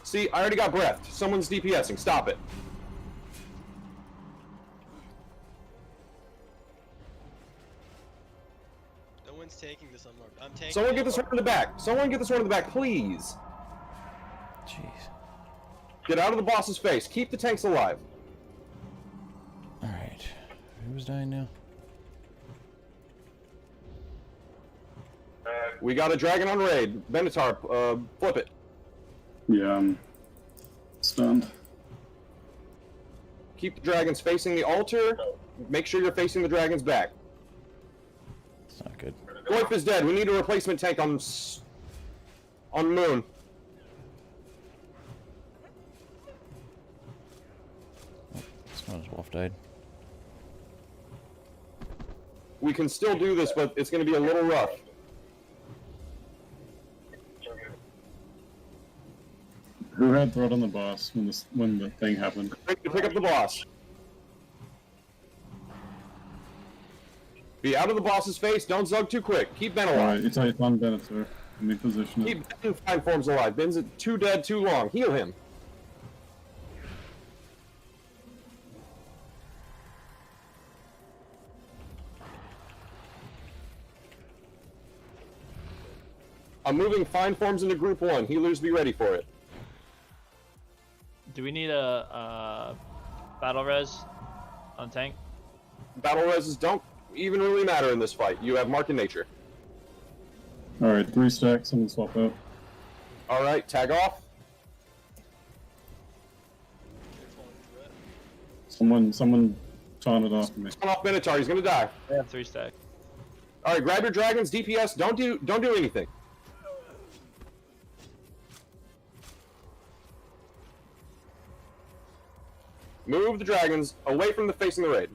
See, I already got breathed. Someone's DPSing. Stop it. No one's taking this unmarked. I'm taking Someone it. get this one in the back. Someone get this one in the back, please. Jeez. Get out of the boss's face. Keep the tanks alive. All right. Who's dying now? We got a dragon on raid. Benatar, flip it. Yeah, I'm stunned. Keep the dragons facing the altar. Make sure you're facing the dragons back. It's not good. Goyf is dead. We need a replacement tank on Moon. This one's wolf died. We can still do this, but it's going to be a little rough. Who had threat on the boss when the thing happened? Pick up the boss. Be out of the boss's face. Don't zug too quick. Keep Ben alive. Alright, it's on Benatar. Let me position it. Keep Ben in fine forms alive. Ben's too dead too long. Heal him. I'm moving fine forms into group 1. Healers, be ready for it. Do we need a battle res on tank? Battle reses don't even really matter in this fight. You have Mark in Nature. Alright, 3 stacks. Someone swap out. Alright, tag off. Someone taunted off me. Come off Minotaur. He's gonna die. I have 3 stack. Alright, grab your dragons. DPS. Don't do anything. Move the dragons away from the facing the raid.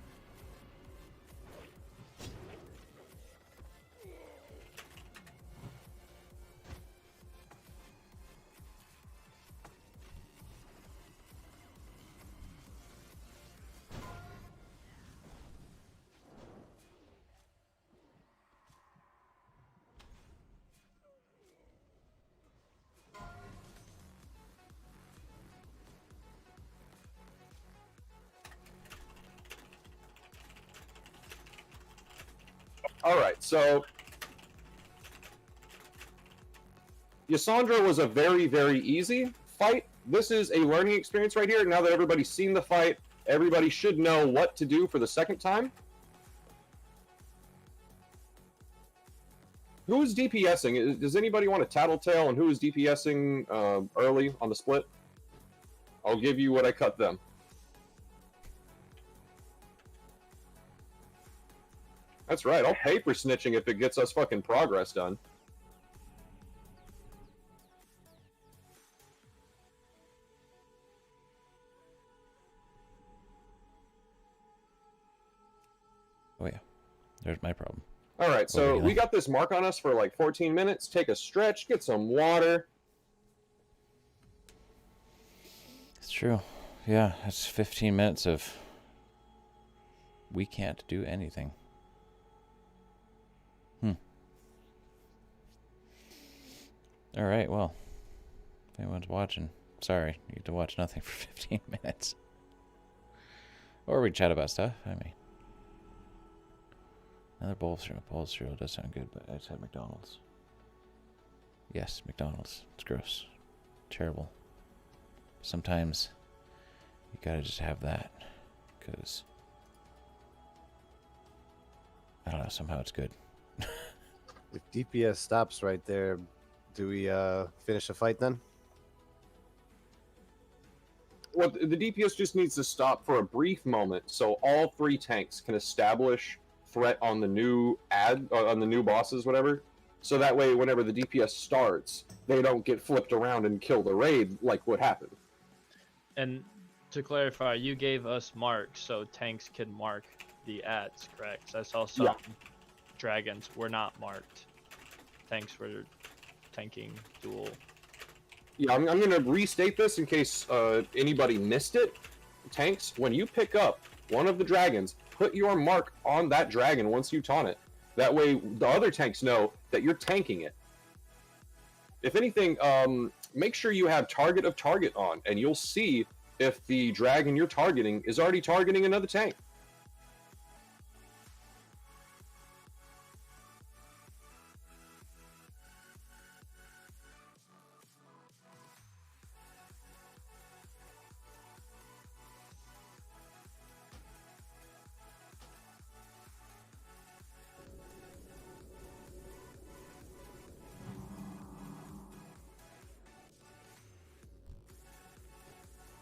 Alright, so Yasandra was a very, very easy fight. This is a learning experience right here. Now that everybody's seen the fight, everybody should know what to do for the second time. Who is DPSing? Does anybody want a tattletale on who is DPSing early on the split? I'll give you what I cut them. That's right, I'll pay for snitching if it gets us fucking progress done. Oh yeah, there's my problem. Alright, so we got this mark on us for like 14 minutes. Take a stretch, get some water. It's true. Yeah, that's 15 minutes of... We can't do anything. Alright, well. If anyone's watching, sorry. You get to watch nothing for 15 minutes. Or we chat about stuff, I mean. Another bowl cereal. Bowl cereal does sound good, but I just had McDonald's. Yes, McDonald's. It's gross. Terrible. Sometimes you gotta just have that. Because... I don't know, somehow it's good. If DPS stops right there, do we finish the fight then? Well, the DPS just needs to stop for a brief moment so all 3 tanks can establish threat on the new on the new bosses, whatever. So that way, whenever the DPS starts, they don't get flipped around and kill the raid like what happened. And to clarify, you gave us marks so tanks can mark the ads, correct? I saw some dragons were not marked. Tanks were tanking dual. Yeah, I'm going to restate this in case anybody missed it. Tanks, when you pick up one of the dragons, put your mark on that dragon once you taunt it. That way, the other tanks know that you're tanking it. If anything, make sure you have target of target on, and you'll see if the dragon you're targeting is already targeting another tank.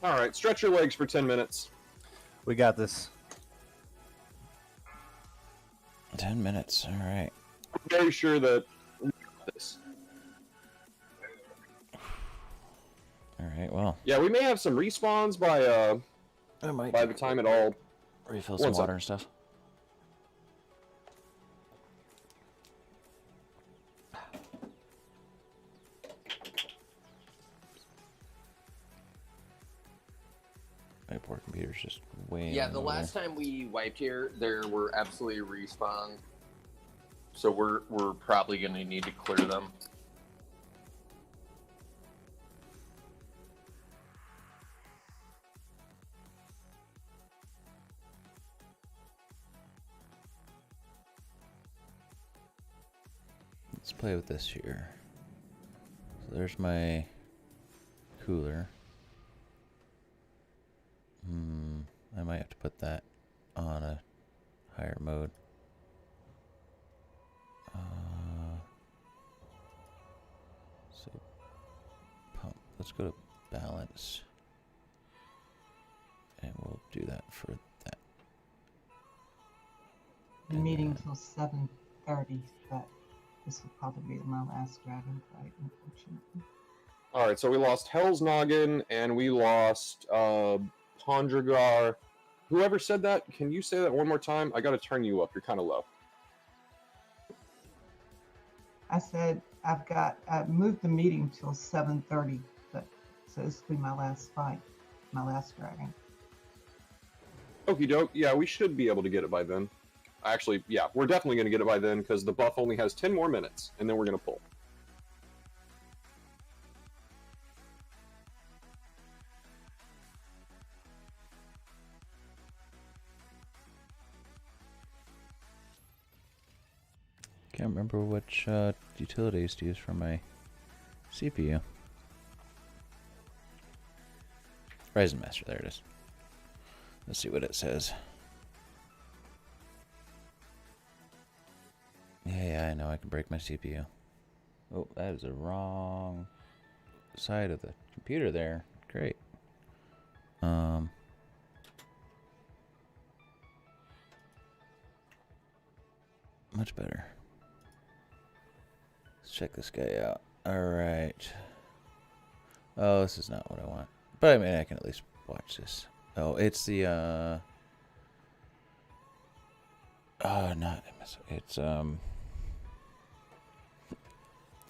Alright, stretch your legs for 10 minutes. We got this. 10 minutes, alright. I'm very sure that we got this. Alright, well. Yeah, we may have some respawns by the time it all... Refill some water and stuff. My poor computer's just way. Yeah, the last time we wiped here, there were absolutely respawn. So we're probably going to need to clear them. Let's play with this here. So there's my cooler. I might have to put that on a higher mode. So pump. Let's go to balance, and we'll do that for that. The meeting till 7:30, but this will probably be my last dragon fight, unfortunately. Alright, so we lost Hell's Noggin, and we lost Pondragar. Whoever said that, can you say that one more time? I gotta turn you up, you're kind of low. I said I moved the meeting till 7:30, but so this will be my last fight, my last dragon. Okie doke, yeah, we should be able to get it by then. Actually, yeah, we're definitely going to get it by then, because the buff only has 10 more minutes, and then we're going to pull. Can't remember which utilities to use for my CPU. Ryzen Master, there it is. Let's see what it says. Yeah, I know. I can break my CPU. Oh, that is the wrong side of the computer there. Great. Much better. Let's check this guy out. Alright. Oh, this is not what I want. But I mean, I can at least watch this. Oh, it's the, not MS. It's,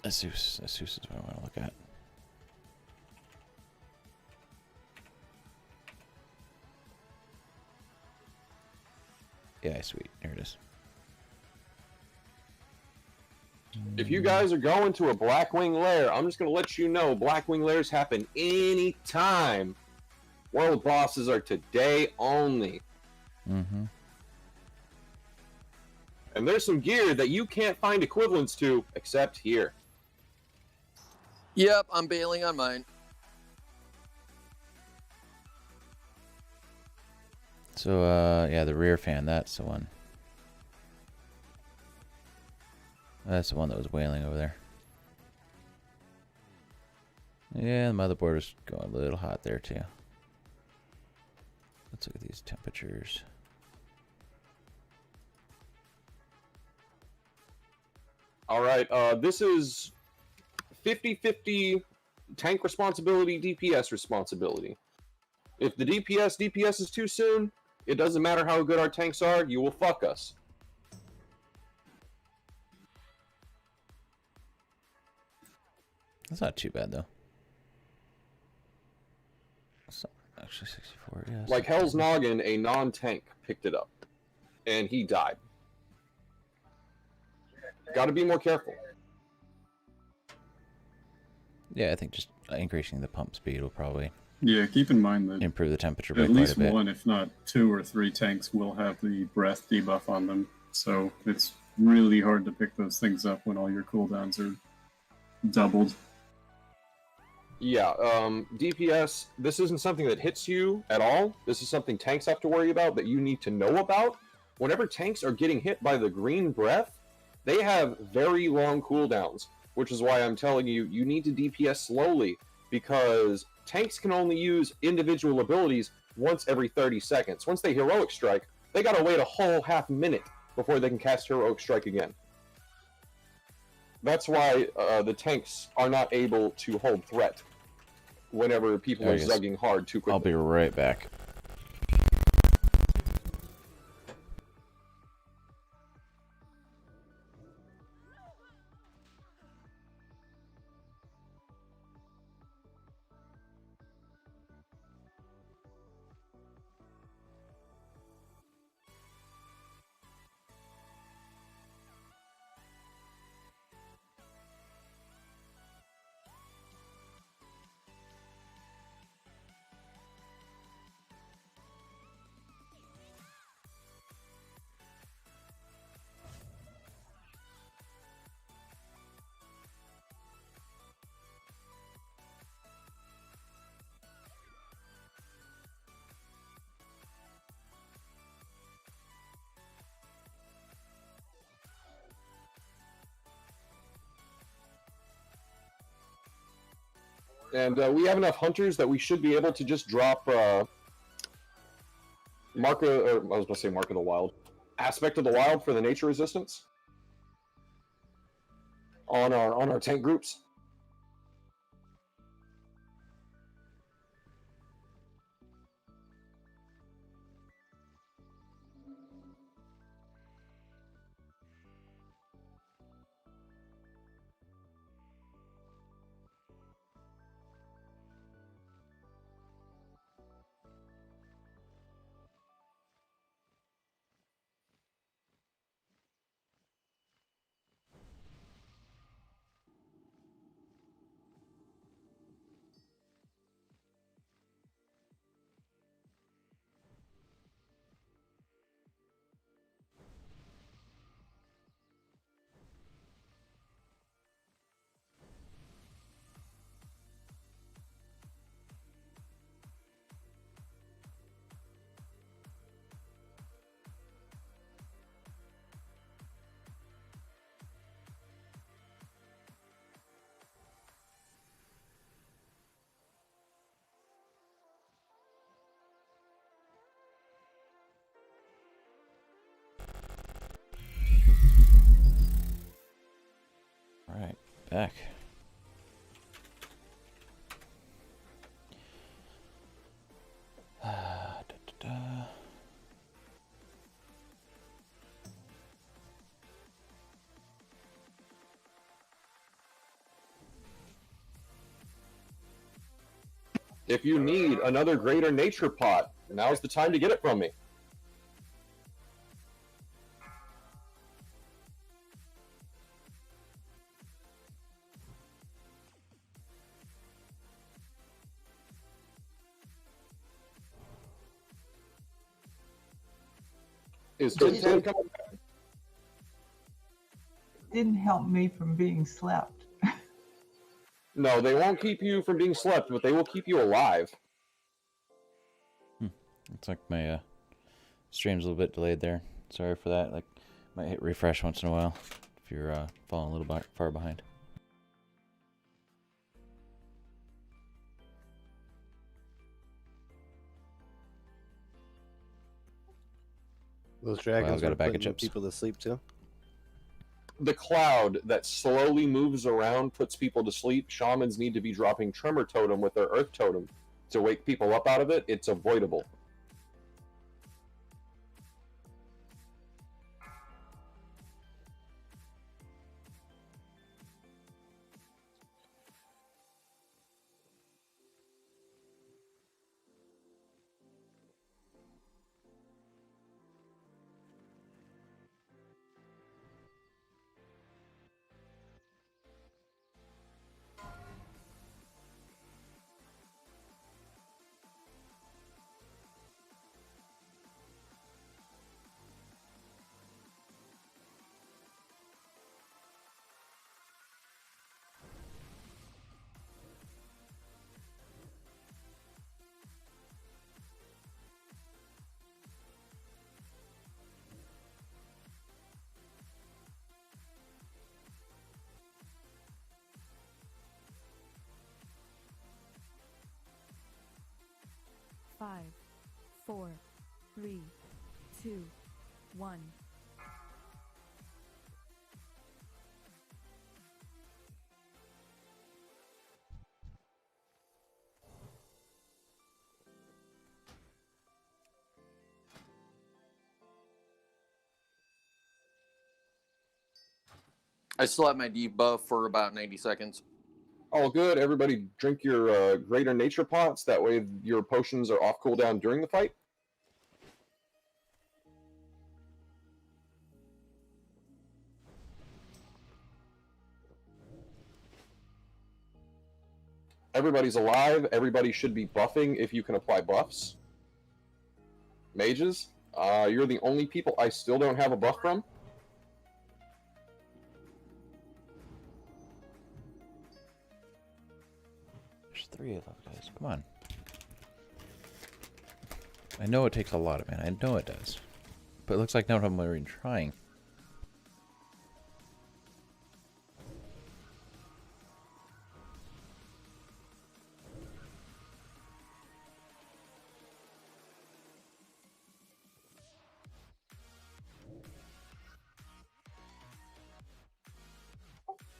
Asus. Asus is what I want to look at. Yeah, sweet. Here it is. If you guys are going to a Blackwing lair, I'm just going to let you know Blackwing lairs happen anytime. World bosses are today only. Mm-hmm. And there's some gear that you can't find equivalents to except here. Yep, I'm bailing on mine. So, yeah, the rear fan, that's the one. That's the one that was wailing over there. Yeah, the motherboard was going a little hot there, too. Let's look at these temperatures. All right, this is 50-50 tank responsibility, DPS responsibility. If the DPS is too soon, it doesn't matter how good our tanks are, you will fuck us. That's not too bad, though. It's not actually 64, yeah. Like Hell's Noggin, a non-tank picked it up, and he died. Got to be more careful. Yeah, I think just increasing the pump speed will probably keep in mind that improve the temperature by at quite least a bit. one, if not 2 or 3 tanks will have the breath debuff on them. So it's really hard to pick those things up when all your cooldowns are doubled. Yeah, DPS, this isn't something that hits you at all. This is something tanks have to worry about that you need to know about. Whenever tanks are getting hit by the green breath, they have very long cooldowns, which is why I'm telling you, you need to DPS slowly, because tanks can only use individual abilities once every 30 seconds. Once they Heroic Strike, they gotta wait a whole half minute before they can cast Heroic Strike again. That's why the tanks are not able to hold threat whenever people are zugging hard too quickly. I'll be right back. And we have enough hunters that we should be able to just drop Mark of the Wild. Aspect of the Wild for the nature resistance on our tank groups. back. If you need another greater nature pot, now's the time to get it from me. Is Tim coming back? Didn't help me from being slept. No, they won't keep you from being slept, but they will keep you alive. Looks like my stream's a little bit delayed there. Sorry for that. Like, might hit refresh once in a while if you're falling a little far behind. Those dragons got are a bag of putting chips. people to sleep too. The cloud that slowly moves around puts people to sleep. Shamans need to be dropping Tremor Totem with their Earth Totem to wake people up out of it. It's avoidable. Five, 4, 3, 2, 1. I still have my debuff for about 90 seconds. All good. Everybody drink your greater nature pots. That way your potions are off cooldown during the fight. Everybody's alive. Everybody should be buffing if you can apply buffs. Mages, you're the only people I still don't have a buff from. There's 3 of them, guys. Come on. I know it takes a lot of mana. I know it does. But it looks like none of them are even trying.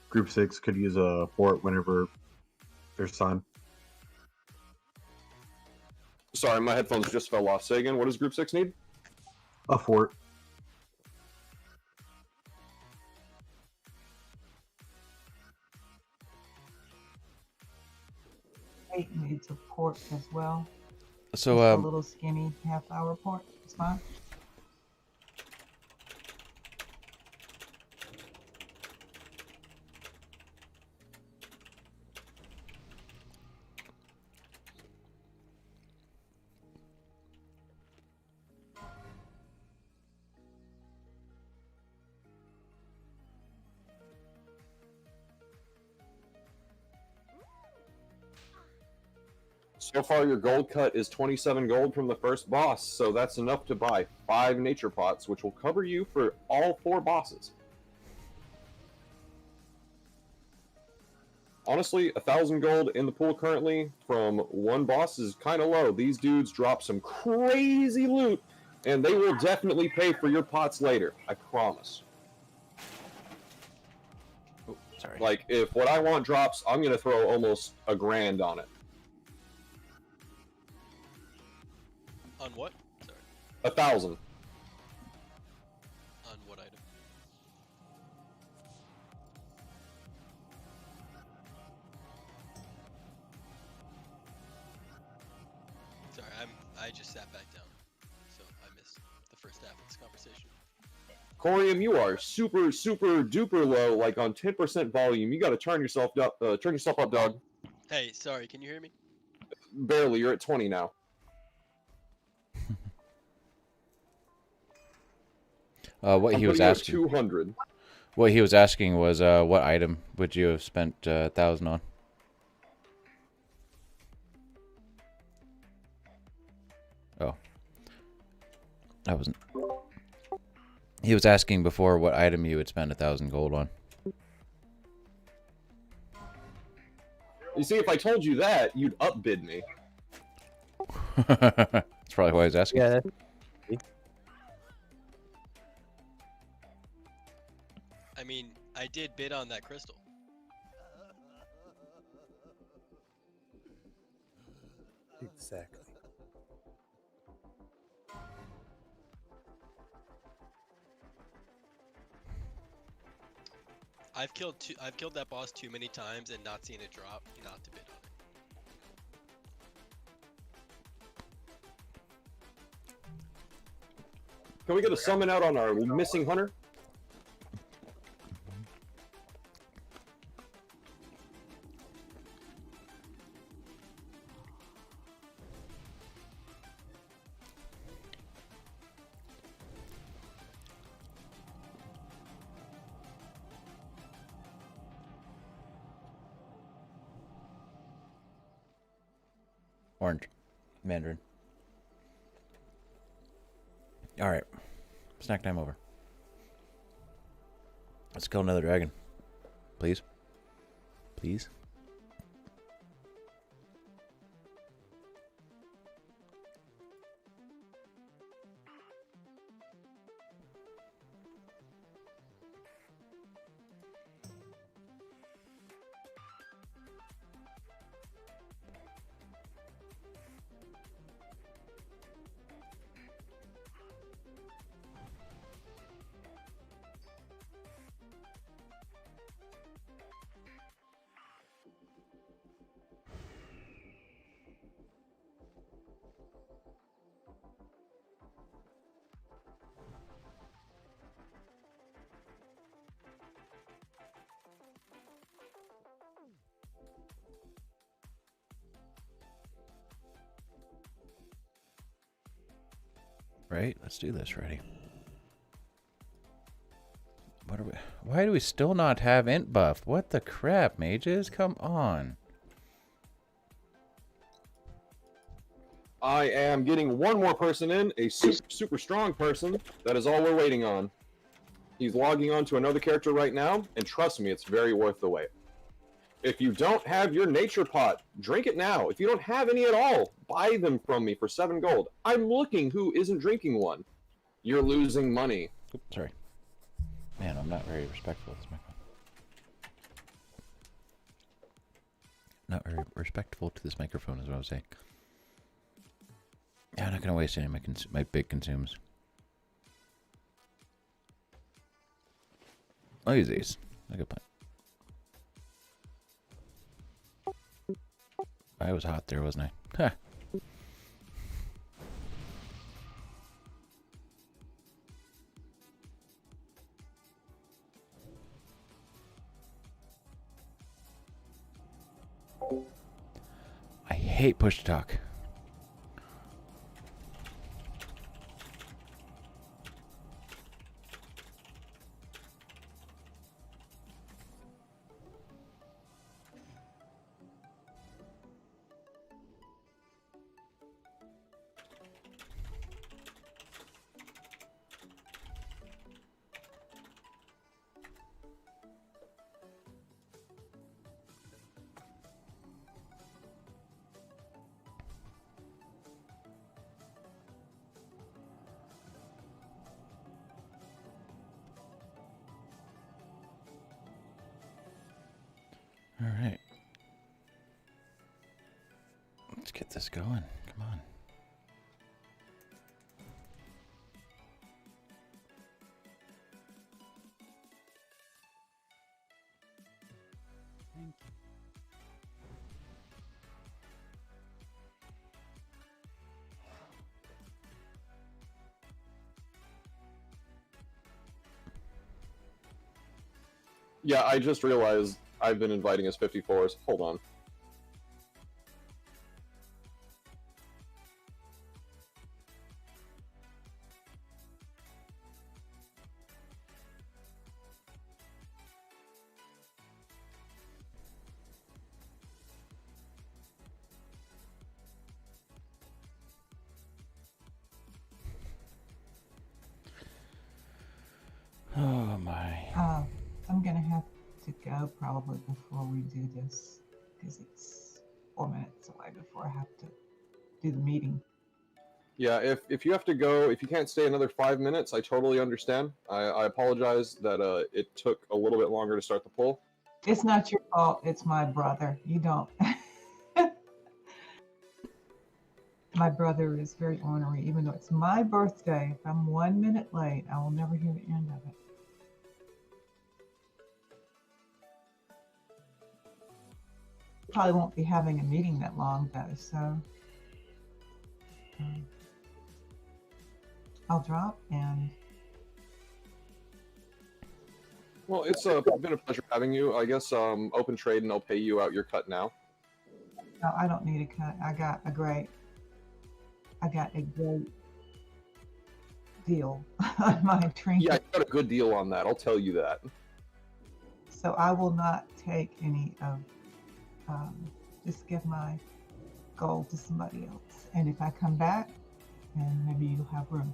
Group 6 could use a fort whenever there's time. Sorry, my headphones just fell off. Say again, what does Group 6 need? A fort. Eight needs a port as well. So, Just a little skinny half-hour port. It's fine. So far, your gold cut is 27 gold from the first boss, so that's enough to buy 5 nature pots, which will cover you for all 4 bosses. Honestly, 1,000 gold in the pool currently from one boss is kind of low. These dudes drop some crazy loot, and they will definitely pay for your pots later. I promise. Oh, Sorry. Like, if what I want drops, I'm gonna throw almost $1,000 on it. On what? Sorry. 1,000. On what item? Sorry, I just sat back down, so I missed the first half of this conversation. Corium, you are super, super duper low, like on 10% volume. You gotta turn yourself up, dog. Hey, sorry, can you hear me? Barely, you're at 20 now. What I'm he was putting you at asking. 200. What he was asking was, what item would you have spent 1,000 on? Oh, I wasn't. He was asking before what item you would spend 1,000 gold on. You see, if I told you that, you'd upbid me. That's probably why I was asking. Yeah. I mean, I did bid on that crystal. Exactly. I've killed that boss too many times and not seen it drop, not to bid on it. Can we get a summon out on our missing hunter? Orange. Mandarin. Alright. Snack time over. Let's kill another dragon. Please. Please. Right? Let's do this. Ready? What are we? Why do we still not have int buff? What the crap, mages? Come on. I am getting one more person in, a super strong person. That is all we're waiting on. He's logging on to another character right now, and trust me, it's very worth the wait. If you don't have your nature pot, drink it now. If you don't have any at all, buy them from me for 7 gold. I'm looking who isn't drinking one. You're losing money. Oops, sorry. Man, I'm not very respectful. Not very respectful to this microphone is what I was saying. Yeah, I'm not going to waste any of my big consumes. I'll use these. I got plenty. I was hot there, wasn't I? Ha! I hate push to talk. this going. Come on. Yeah, I just realized I've been inviting as 54s. Hold on. Oh my. I'm gonna have to go probably before we do this because it's 4 minutes away before I have to do the meeting. Yeah, if you have to go, if you can't stay another 5 minutes, I totally understand. I apologize that it took a little bit longer to start the poll. It's not your fault. It's my brother. You don't. My brother is very ornery, even though it's my birthday. If I'm 1 minute late, I will never hear the end of it. Probably won't be having a meeting that long though, so I'll drop and. Well, it's been a pleasure having you. I guess open trade and I'll pay you out your cut now. No, I don't need a cut. I got a great deal on my trinket. Yeah, I got a good deal on that. I'll tell you that. So I will not take any of. Just give my gold to somebody else, and if I come back, then maybe you'll have room.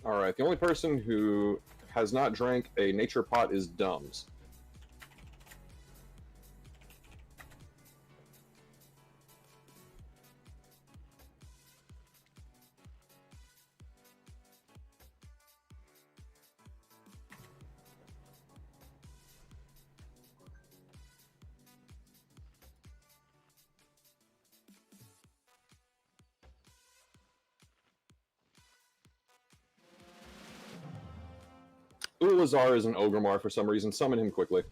All right, the only person who has not drank a nature pot is Dumbs. Ulazar is an Ogremar for some reason. Summon him quickly.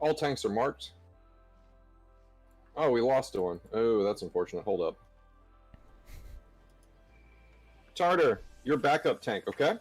All tanks are marked. Oh, we lost one. Oh, that's unfortunate. Hold up. Tartar, you're backup tank, okay?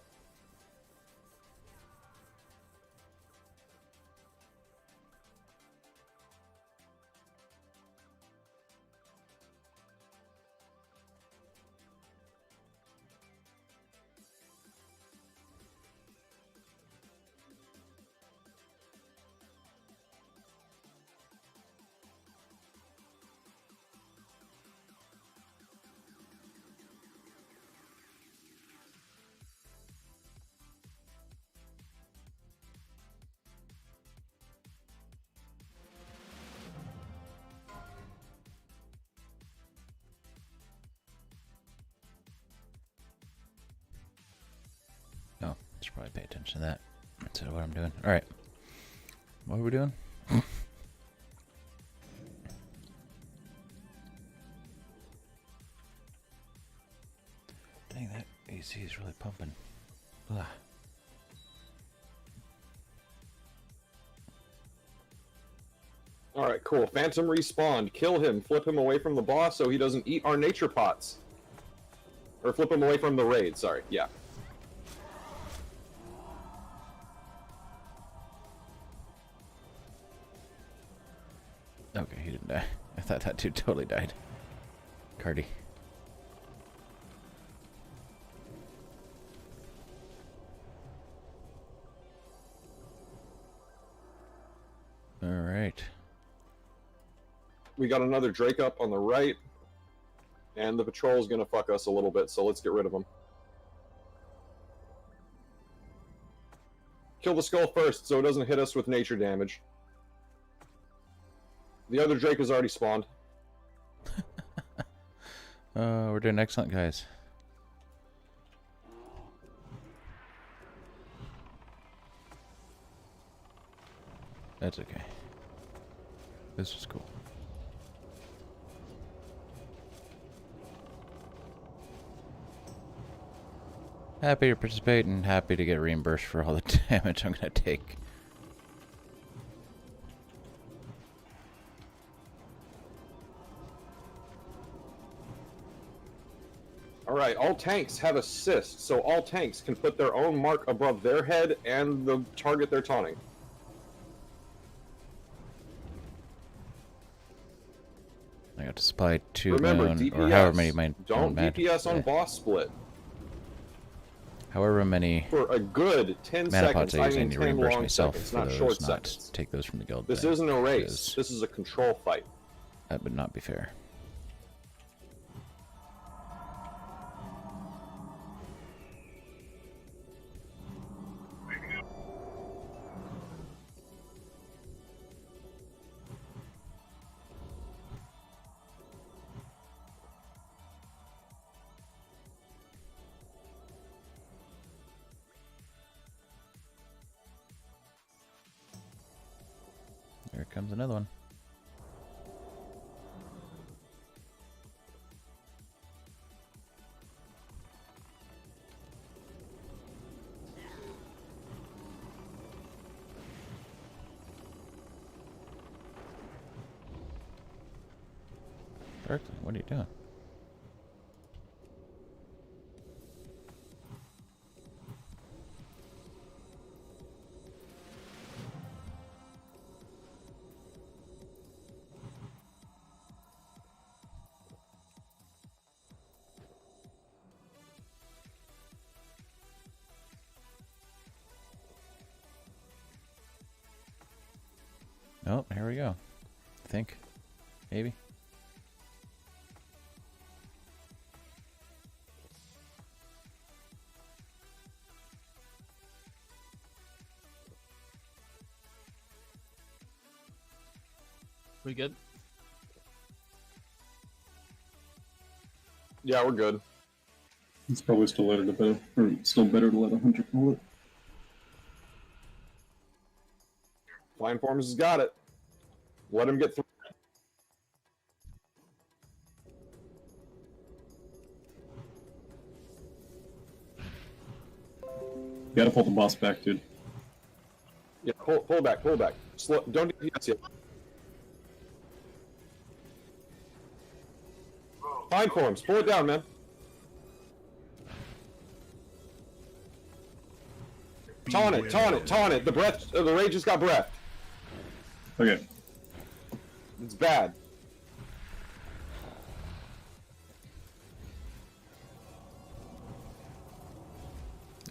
Oh, should probably pay attention to that instead of what I'm doing. All right, what are we doing? Dang, that AC is really pumping. Ugh. Alright, cool. Phantom respawned. Kill him. Flip him away from the boss so he doesn't eat our nature pots. Or flip him away from the raid, sorry. Yeah. Okay, he didn't die. I thought that dude totally died. Cardi. Alright. We got another Drake up on the right. And the patrol's gonna fuck us a little bit, so let's get rid of him. Kill the skull first so it doesn't hit us with nature damage. The other Drake has already spawned. We're doing excellent, guys. That's okay. This was cool. Happy to participate and happy to get reimbursed for all the damage I'm going to take. Alright, all tanks have assist, so all tanks can put their own mark above their head and the target they're taunting. I got to supply 2 Remember, moon, DPS, or however many my don't own mag. DPS on Yeah. boss split. However many For a good 10 mana seconds, pots I I use, I mean need to 10 reimburse long myself seconds, for not those, short not seconds. take those from the guild. This thing, isn't a race. because This is a control fight. that would not be fair. Here comes another one. Berkeley, what are you doing? Oh, here we go. I think. Maybe. We good? Yeah, we're good. It's probably still better to let a hunter call it. Flying Forms has got it. Let him get through. You gotta pull the boss back, dude. Yeah, pull back, pull back. Slow, don't DPS yet. Fine Forms, pull it down, man. Taunt it, taunt it, taunt it. The breath, the rage has got breath. Okay. It's bad.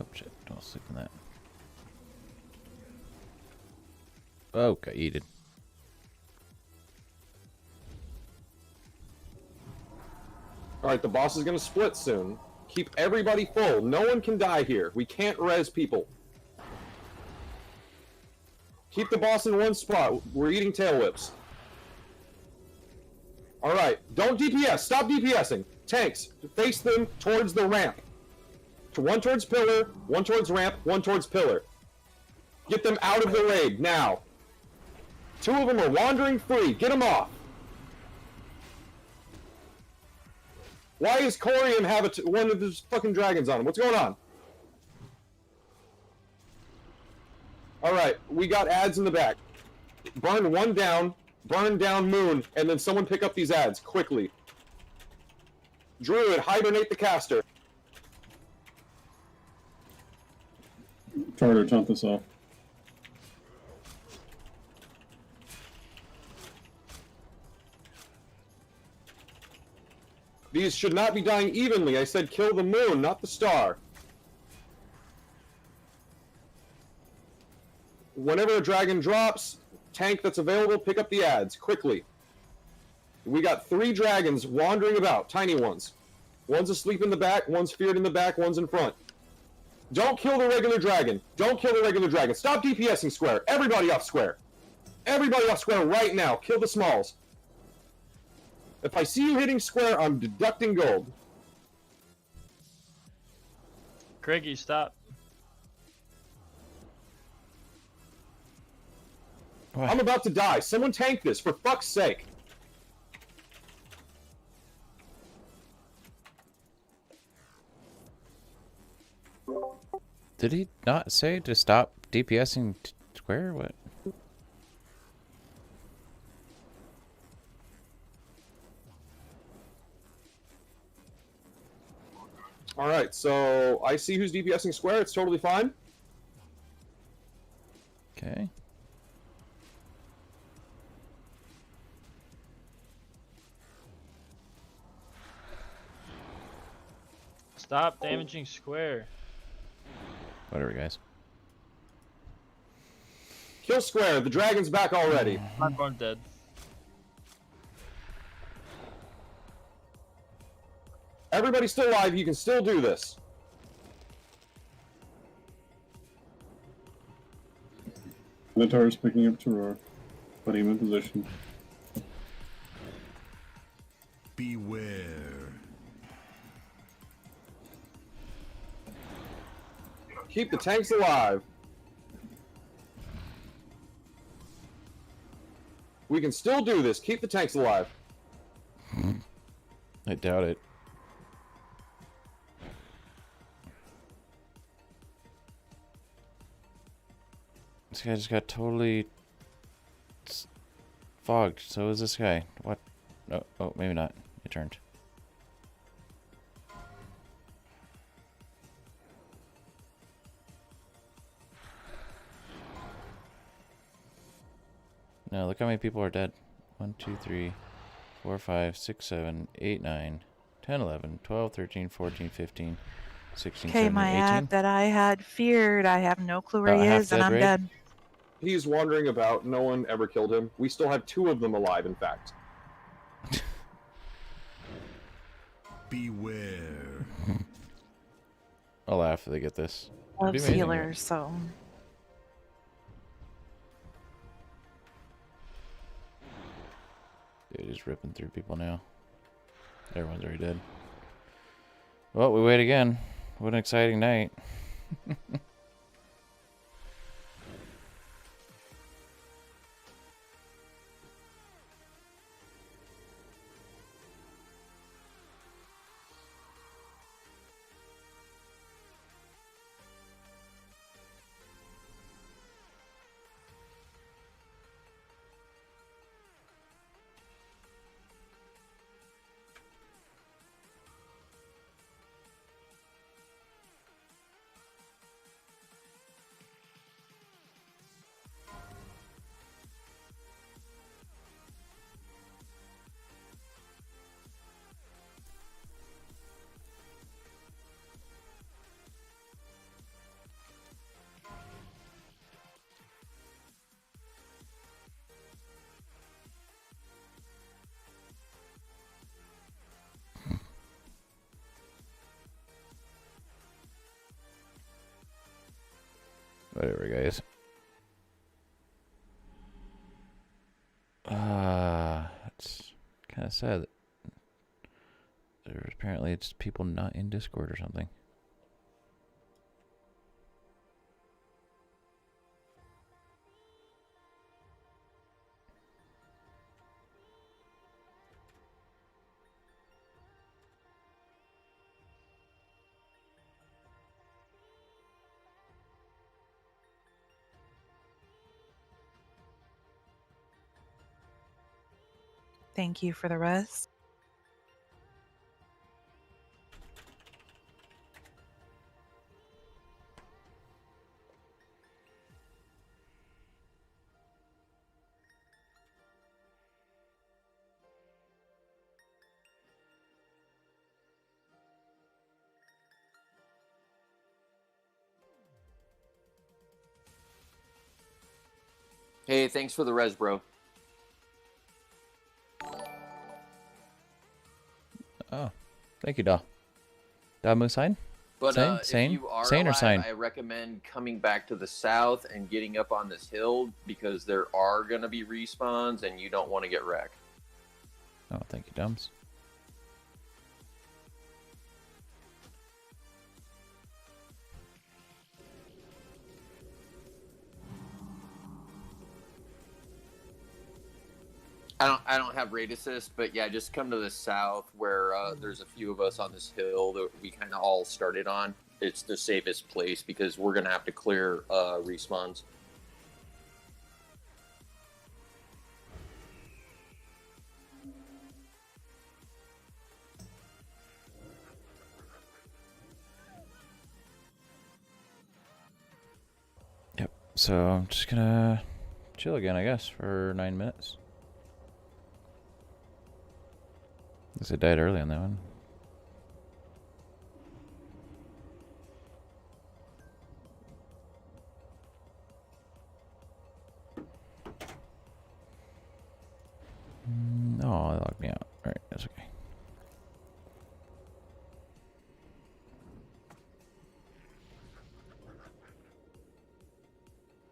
Oh shit, don't sleep on that. Okay, eat it. Alright, the boss is gonna split soon. Keep everybody full. No one can die here. We can't res people. Keep the boss in one spot. We're eating tail whips. Alright, don't DPS. Stop DPSing. Tanks, face them towards the ramp. One towards pillar, one towards ramp, one towards pillar. Get them out of the raid, now. 2 of them are wandering free. Get them off. Why does Corium have one of his fucking dragons on him? What's going on? Alright, we got ads in the back. Burn one down, burn down Moon, and then someone pick up these ads, quickly. Druid, hibernate the caster. Try to jump this off. These should not be dying evenly. I said kill the moon, not the star. Whenever a dragon drops, tank that's available, pick up the ads, quickly. We got 3 dragons wandering about, tiny ones. One's asleep in the back, one's feared in the back, one's in front. Don't kill the regular dragon. Don't kill the regular dragon. Stop DPSing square. Everybody off square. Everybody off square right now. Kill the smalls. If I see you hitting square, I'm deducting gold. Craigie, stop. What? I'm about to die. Someone tank this, for fuck's sake. Did he not say to stop DPSing square? What? Alright, so I see who's DPSing square. It's totally fine. Okay. Stop damaging square. Whatever, guys. Kill square. The dragon's back already. Platform dead. Everybody's still alive. You can still do this. Minotaur's picking up Terror. Putting him in position. Beware. Keep the tanks alive. We can still do this. Keep the tanks alive. I doubt it. This guy just got totally fogged. So is this guy. What? Oh, oh, maybe not. It turned. No, look how many people are dead. 1, 2, 3, 4, 5, 6, 7, 8, 9, 10, 11, 12, 13, 14, 15, 16, Okay, 17, my 18. ad that I had feared, I have no clue where he half is, and dead, I'm right? dead. He's wandering about. No one ever killed him. We still have 2 of them alive, in fact. Beware. I'll laugh if they get this. It'd Loves be amazing, right? healers, so. Dude, he's ripping through people now. Everyone's already dead. Well, we wait again. What an exciting night. Whatever, guys. It's kind of sad that there's apparently it's people not in Discord or something. Thank you for the rest. Hey, thanks for the res, bro. Oh, thank you, Da. Da Musain? But if Sane? you are Sane or alive, Sine? I recommend coming back to the south and getting up on this hill because there are going to be respawns and you don't want to get wrecked. Oh, thank you, Dums. I don't have raid assist, but yeah, just come to the south where there's a few of us on this hill that we kind of all started on. It's the safest place because we're gonna have to clear respawns. Yep. So I'm just gonna chill again, I guess, for 9 minutes. I guess I died early on that one. Oh, it locked me out. Alright, that's okay.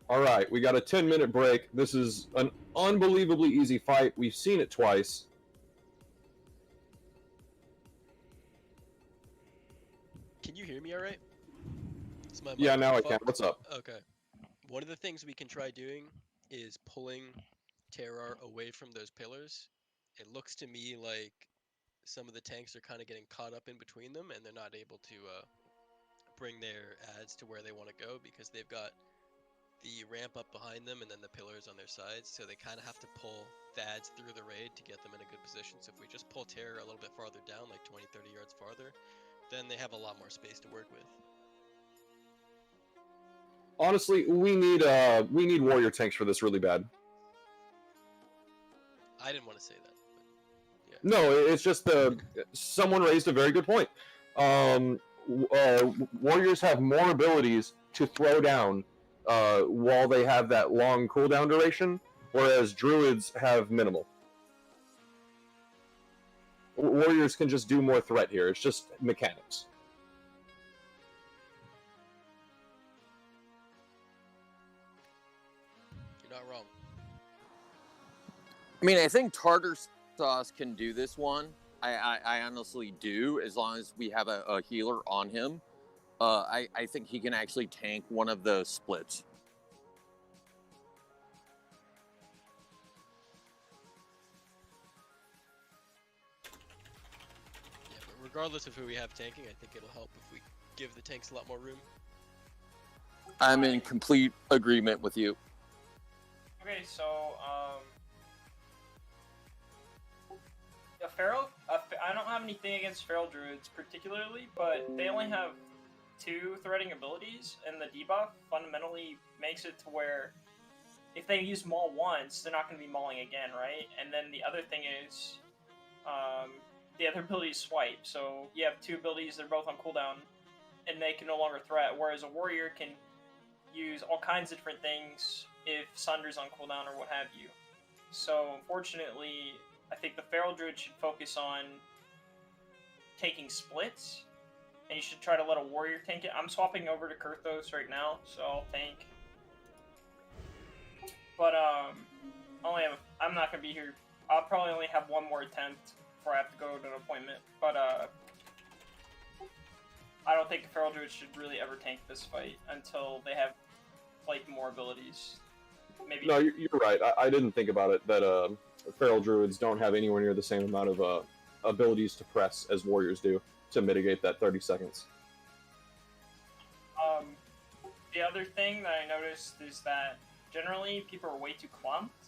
All right, we got a 10-minute break. This is an unbelievably easy fight. We've seen it twice. Can you hear me all right? Is my Yeah, mic now I fucked? can. What's up? Okay. One of the things we can try doing is pulling Terrar away from those pillars. It looks to me like some of the tanks are kind of getting caught up in between them, and they're not able to bring their adds to where they want to go because they've got the ramp up behind them and then the pillars on their sides, so they kind of have to pull the adds through the raid to get them in a good position. So if we just pull Terror a little bit farther down, like 20-30 yards farther, then they have a lot more space to work with. Honestly, we need warrior tanks for this really bad. I didn't want to say that. No, it's just someone raised a very good point. Warriors have more abilities to throw down while they have that long cooldown duration, whereas druids have minimal. Warriors can just do more threat here. It's just mechanics. You're not wrong. I mean, I think Tartar Sauce can do this one. I honestly do, as long as we have a healer on him. I think he can actually tank one of the splits. Yeah, but regardless of who we have tanking, I think it'll help if we give the tanks a lot more room. I'm in complete agreement with you. Okay, so a feral. I don't have anything against feral druids particularly, but they only have 2 threading abilities, and the debuff fundamentally makes it to where if they use maul once, they're not going to be mauling again, right? And then the other thing is, the other ability is swipe. So you have 2 abilities, they're both on cooldown, and they can no longer threat. Whereas a warrior can use all kinds of different things if Sunder's on cooldown or what have you. So unfortunately, I think the feral druid should focus on taking splits, and you should try to let a warrior tank it. I'm swapping over to Kurthos right now, so I'll tank. But I'm not gonna be here. I'll probably only have one more attempt before I have to go to an appointment. But I don't think the feral druid should really ever tank this fight until they have like more abilities. Maybe. No, you're right. I didn't think about it that feral druids don't have anywhere near the same amount of abilities to press as warriors do to mitigate that 30 seconds. The other thing that I noticed is that generally people are way too clumped,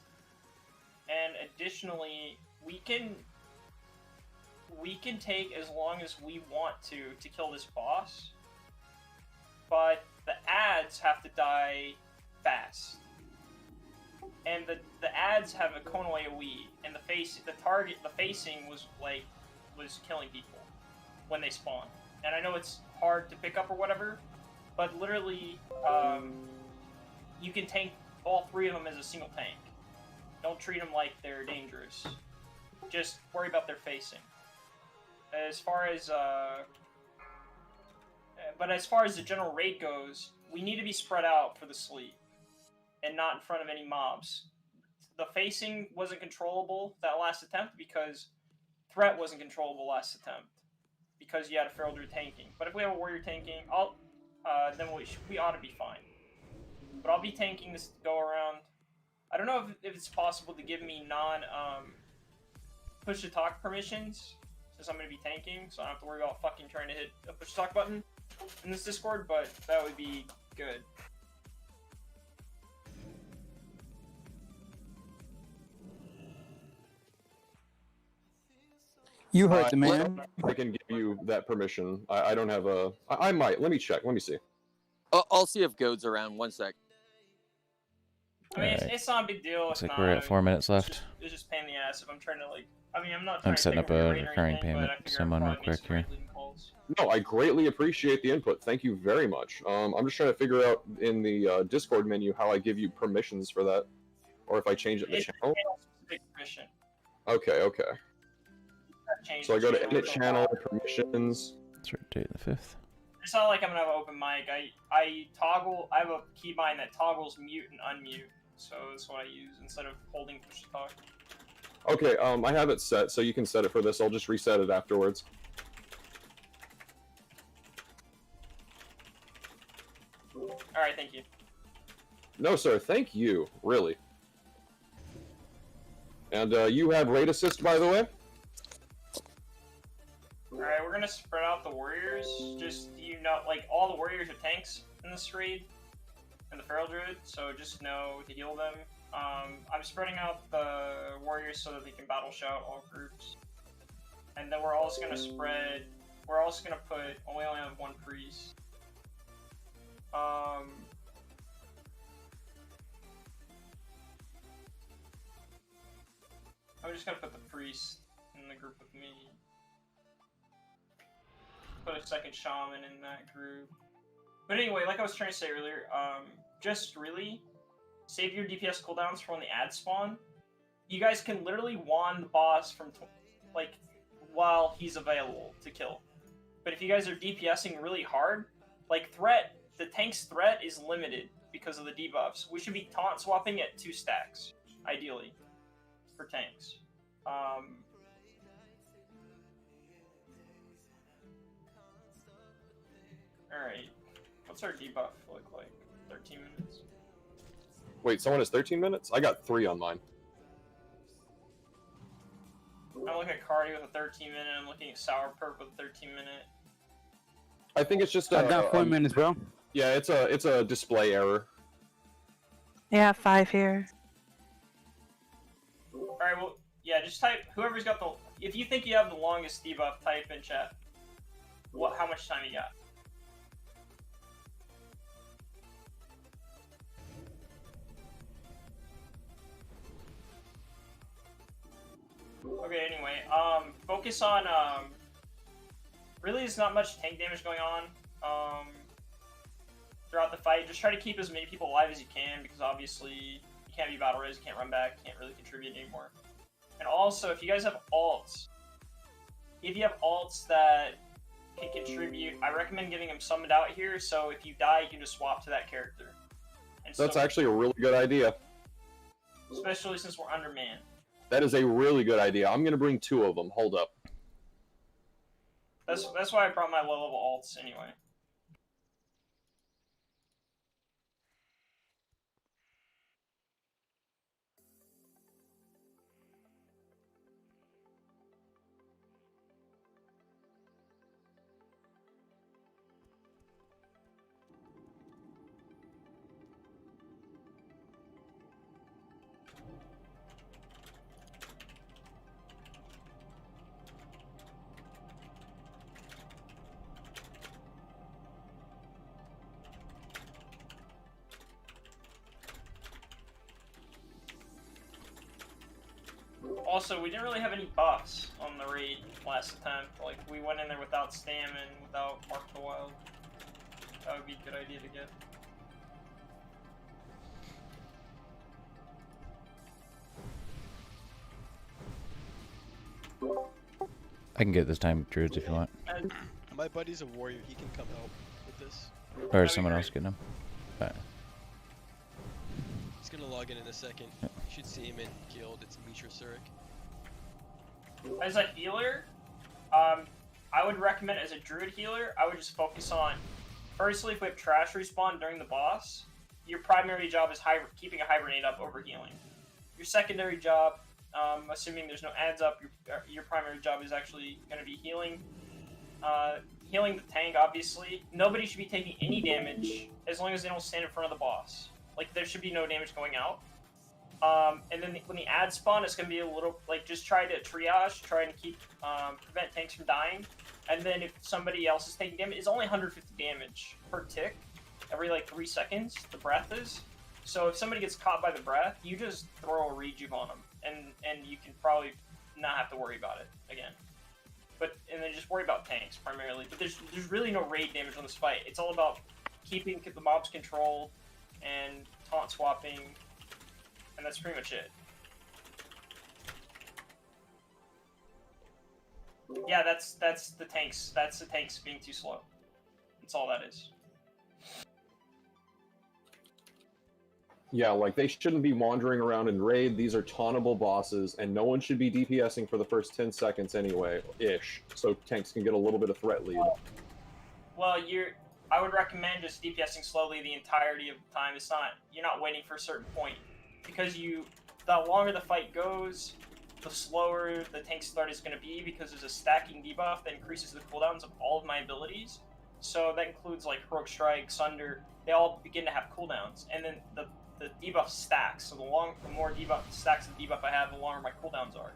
and additionally, we can take as long as we want to kill this boss, but the adds have to die fast. And the adds have a Konoi AoE, and the facing was killing people when they spawn. And I know it's hard to pick up or whatever, but literally, you can tank all 3 of them as a single tank. Don't treat them like they're dangerous. Just worry about their facing. As far as but as far as the general raid goes, we need to be spread out for the sleep, and not in front of any mobs. The facing wasn't controllable that last attempt because threat wasn't controllable last attempt because you had a feral druid tanking. But if we have a warrior tanking, then we ought to be fine. But I'll be tanking this go around. I don't know if it's possible to give me push to talk permissions since I'm going to be tanking, so I don't have to worry about fucking trying to hit a push to talk button in this Discord, but that would be good. You heard the man. I can give you that permission. I don't have a... I might. Let me check. Let me see. I'll see if Goad's around. 1 sec. I mean, it's not a big deal. Looks like we're at 4 minutes left. It's just pain in the ass if I'm trying to, like... I mean, I'm not I'm trying setting to up a recurring payment to someone real quick here. No, I greatly appreciate the input. Thank you very much. I'm just trying to figure out in the Discord menu how I give you permissions for that. Or if I change it in the channel. Permission. Okay, okay. So I go to edit channel, permissions. Let's rotate the 5th. It's not like I'm gonna have an open mic. I have a keybind that toggles mute and unmute. So that's what I use instead of holding push to talk. Okay, I have it set, so you can set it for this. I'll just reset it afterwards. Alright, thank you. No, sir, thank you, really. And you have raid assist, by the way? Alright, we're gonna spread out the warriors. Just, like, all the warriors are tanks in this raid. And the feral druid, so just know to heal them. I'm spreading out the warriors so that they can battle shout all groups. And then we're also gonna put, we only have 1 priest. I'm just gonna put the priest in the group with me. Put a 2nd shaman in that group. But anyway, like I was trying to say earlier, just really save your DPS cooldowns for when the ads spawn. You guys can literally wand the boss from while he's available to kill. But if you guys are DPSing really hard, like the tank's threat is limited because of the debuffs. We should be taunt swapping at 2 stacks, ideally, for tanks. Alright. What's our debuff look like? 13 minutes? Wait, someone has 13 minutes? I got 3 on mine. I'm looking at Cardi with a 13 minute, I'm looking at Sour Perp with a 13 minute. I think it's just I got 4 minutes, bro. Yeah, it's a display error. Yeah, 5 here. Alright, well, yeah, just type, whoever's got the, if you think you have the longest debuff, type in chat. How much time you got? Okay, anyway, focus on, really there's not much tank damage going on, throughout the fight. Just try to keep as many people alive as you can, because obviously you can't be battle res, you can't run back, you can't really contribute anymore. And also, if you guys have alts, that can contribute, I recommend getting them summoned out here, so if you die, you can just swap to that character. And That's actually a really good idea. Especially since we're undermanned. That is a really good idea. I'm gonna bring 2 of them. Hold up. That's why I brought my low level alts anyway. Also, we didn't really have any buffs on the raid last attempt. Like, we went in there without stam and without Mark the Wild. That would be a good idea to get. I can get this time, Druids, if you want. My buddy's a warrior. He can come help with this. Or is someone else getting them? Alright. He's gonna log in a second. You should see him in guild. It's Mishra Surik. As a healer, I would recommend as a druid healer, I would just focus on, firstly, if we have trash respawn during the boss, your primary job is keeping a hibernate up over healing. Your secondary job, assuming there's no ads up, your primary job is actually going to be healing. Healing the tank, obviously. Nobody should be taking any damage as long as they don't stand in front of the boss. Like, there should be no damage going out. And then when the ads spawn, it's going to be a little, like, just try to triage, try and prevent tanks from dying. And then if somebody else is taking damage, it's only 150 damage per tick, every, like, 3 seconds, the breath is. So if somebody gets caught by the breath, you just throw a rejuve on them, and you can probably not have to worry about it again. And then just worry about tanks, primarily. But there's really no raid damage on this fight. It's all about keeping the mobs controlled and taunt swapping, and that's pretty much it. Yeah, that's the tanks. That's the tanks being too slow. That's all that is. Yeah, like, they shouldn't be wandering around in raid. These are tauntable bosses, and no one should be DPSing for the first 10 seconds anyway-ish, so tanks can get a little bit of threat lead. Well, I would recommend just DPSing slowly the entirety of the time. You're not waiting for a certain point, because the longer the fight goes, the slower the tank start is going to be, because there's a stacking debuff that increases the cooldowns of all of my abilities. So that includes, like, Heroic Strike, Sunder. They all begin to have cooldowns, and then the debuff stacks. So the more stacks of debuff I have, the longer my cooldowns are.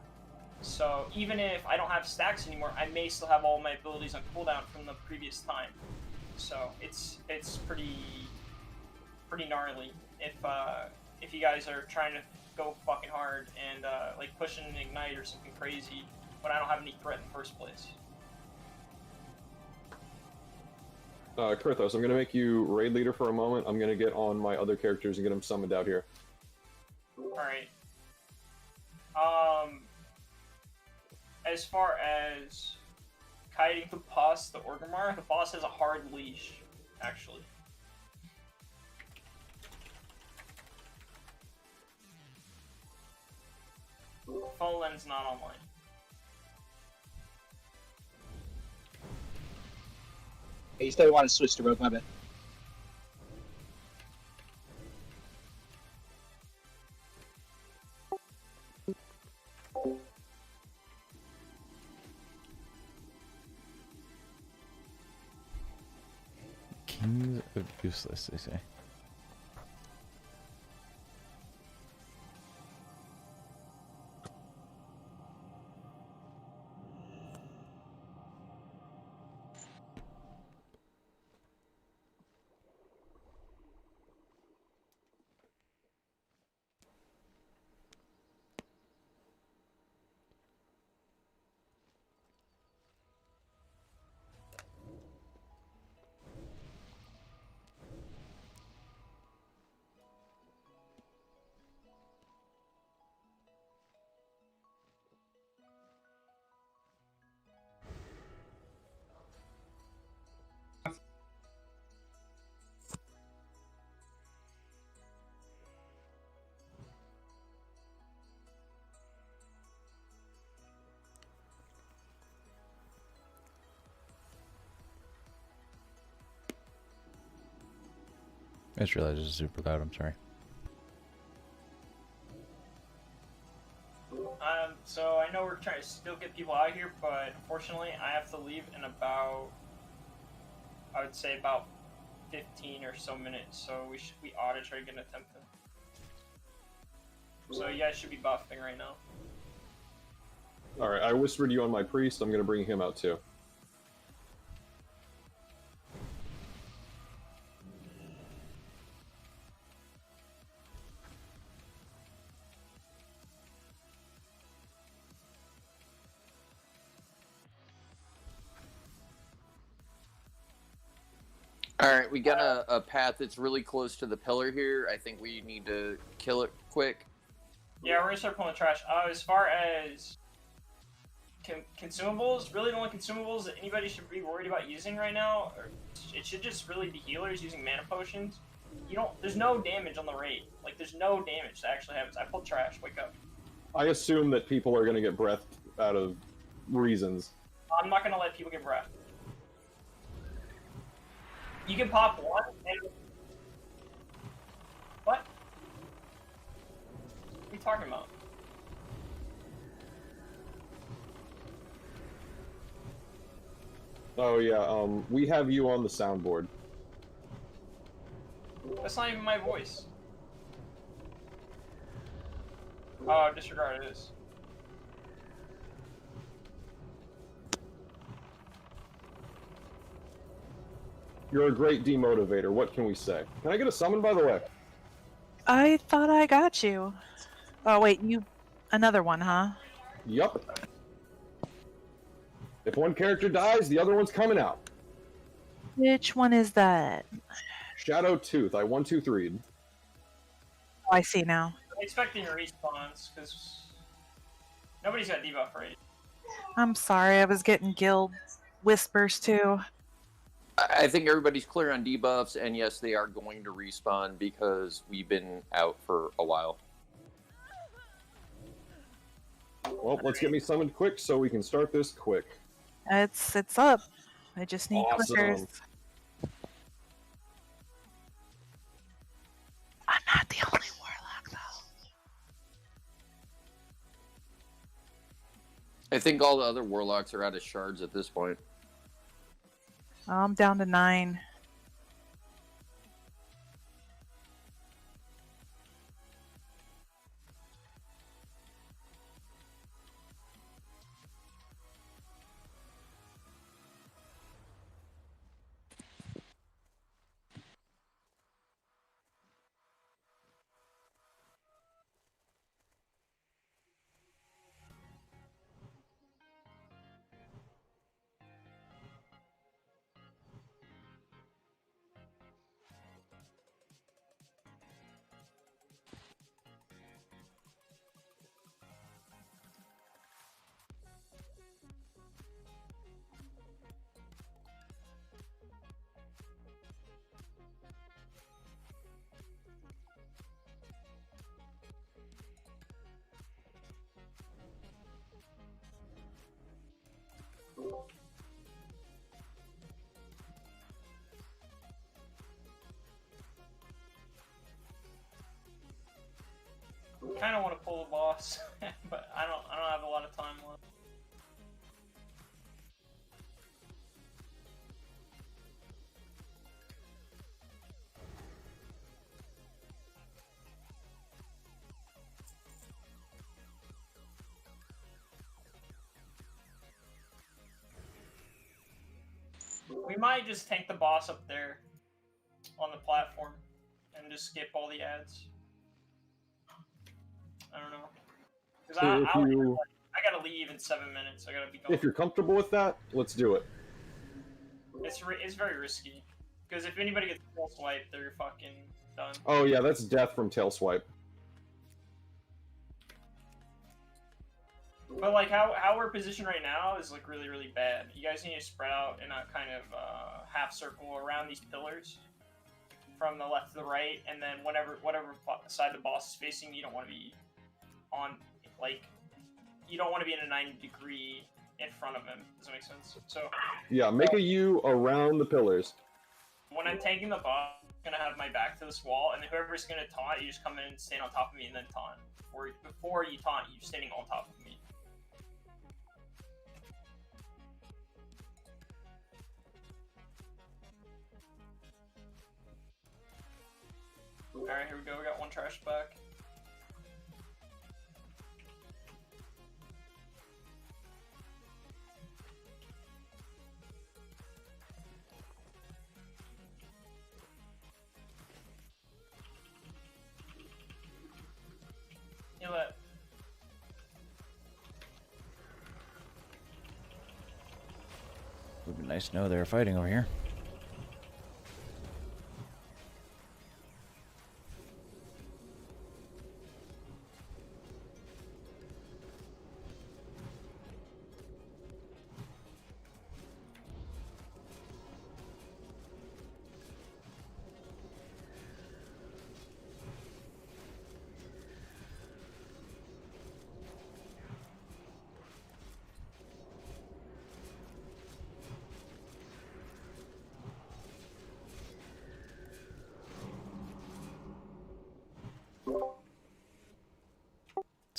So even if I don't have stacks anymore, I may still have all my abilities on cooldown from the previous time. So it's pretty gnarly if you guys are trying to go fucking hard and like push an ignite or something crazy when I don't have any threat in the first place. Kurthos, I'm going to make you raid leader for a moment. I'm going to get on my other characters and get them summoned out here. Alright. As far as kiting the boss, the Orgrimmar, the boss has a hard leash, actually. Full lens not online. You still want to switch to rogue, my bad. Kings of Useless, they say. I just realized it's super loud, I'm sorry. So I know we're trying to still get people out here, but unfortunately I have to leave in about, I would say about 15 or so minutes, so we ought to try to get an attempt in. So you guys should be buffing right now. Alright, I whispered you on my priest. I'm going to bring him out too. Alright, we got a path that's really close to the pillar here. I think we need to kill it quick. Yeah, we're gonna start pulling trash. As far as Consumables, really the only consumables that anybody should be worried about using right now, it should just really be healers using mana potions. There's no damage on the raid. Like, there's no damage that actually happens. I pulled trash, wake up. I assume that people are going to get breathed out of reasons. I'm not gonna let people get breath. You can pop one and... What? What are you talking about? Oh yeah, we have you on the soundboard. That's not even my voice. Oh, disregard it is. You're a great demotivator, what can we say? Can I get a summon, by the way? I thought I got you. Oh wait, another one, huh? Yup. If one character dies, the other one's coming out. Which one is that? Shadow Tooth, I 1-2-3'd. Oh, I see now. I'm expecting respawns, because nobody's got debuff rate. I'm sorry, I was getting guild whispers too. I think everybody's clear on debuffs, and yes, they are going to respawn because we've been out for a while. Well, let's get me summoned quick so we can start this quick. It's up. I just need Awesome. clickers. I'm not the only warlock though. I think all the other warlocks are out of shards at this point. I'm down to 9. Kind of want to pull a boss, but I don't have a lot of time left. We might just tank the boss up there on the platform and just skip all the ads. I don't know. Because I gotta leave in 7 minutes. I gotta be going. If you're comfortable with that, let's do it. It's very risky. Because if anybody gets full swipe, they're fucking done. Oh yeah, that's death from tail swipe. But like how we're positioned right now is like really, really bad. You guys need to spread out in a kind of half circle around these pillars. From the left to the right, and then whatever side the boss is facing, you don't want to be on, like, you don't want to be in a 90-degree in front of him. Does that make sense? So Yeah, make a U around the pillars. when I'm tanking the boss, I'm gonna have my back to this wall, and then whoever's gonna taunt, you just come in and stand on top of me and then taunt. Before you taunt, you're standing on top of me. Alright, here we go. We got one trash back. Heal it. Would be nice to know they're fighting over here.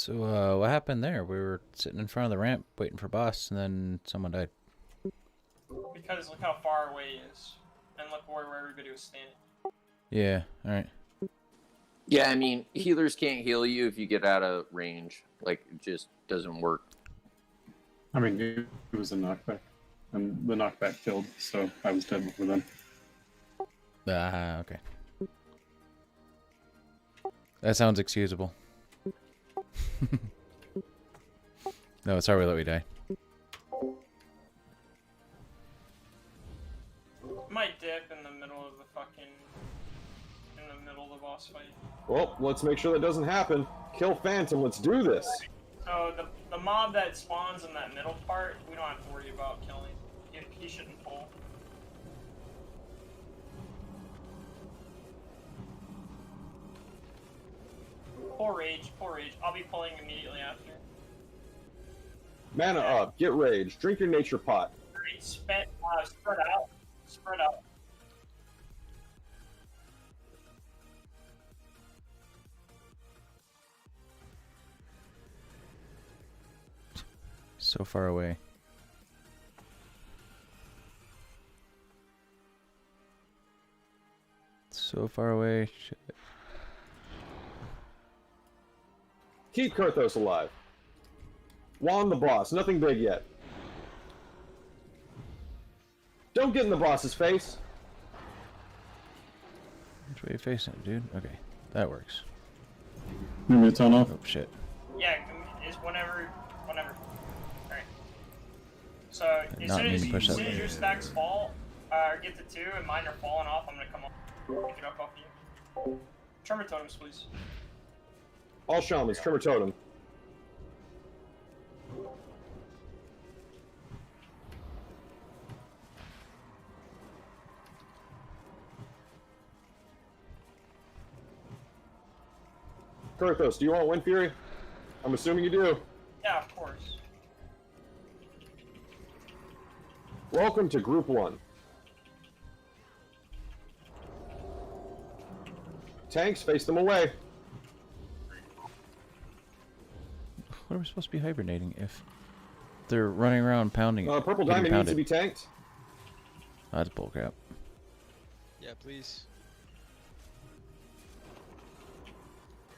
So, what happened there? We were sitting in front of the ramp waiting for boss, and then someone died. Because look how far away he is. And look where everybody was standing. Yeah, alright. Yeah, I mean, healers can't heal you if you get out of range. Like, it just doesn't work. I mean, it was a knockback, and the knockback killed, so I was dead before then. Ah, okay. That sounds excusable. No, sorry that we die. Might dip in the middle of the fucking... in the middle of the boss fight. Well, let's make sure that doesn't happen. Kill Phantom, let's do this. So the mob that spawns in that middle part, we don't have to worry about killing. He shouldn't pull. Pull rage, pull rage. I'll be pulling immediately after. Mana up, get rage, drink your nature pot. Alright, spread out. Spread out. So far away. So far away. Shit. Keep Kurthos alive. Wand the boss, nothing big yet. Don't get in the boss's face. Which way are you facing it, dude? Okay, that works. You want me to turn off? Oh, shit. Yeah, it's whenever. Alright. So, as Not soon mean as, to push that soon as way. your stacks fall, or get to 2 and mine are falling off, I'm gonna come up, pick it up off you. Tremor totems, please. All shamans, Tremor Totem. Kurthos, do you want Wind Fury? I'm assuming you do. Yeah, of course. Welcome to Group 1. Tanks, face them away. What are we supposed to be hibernating if they're running around pounding? Purple getting Diamond needs to pounded? be tanked. Oh, that's bullcrap. Yeah, please.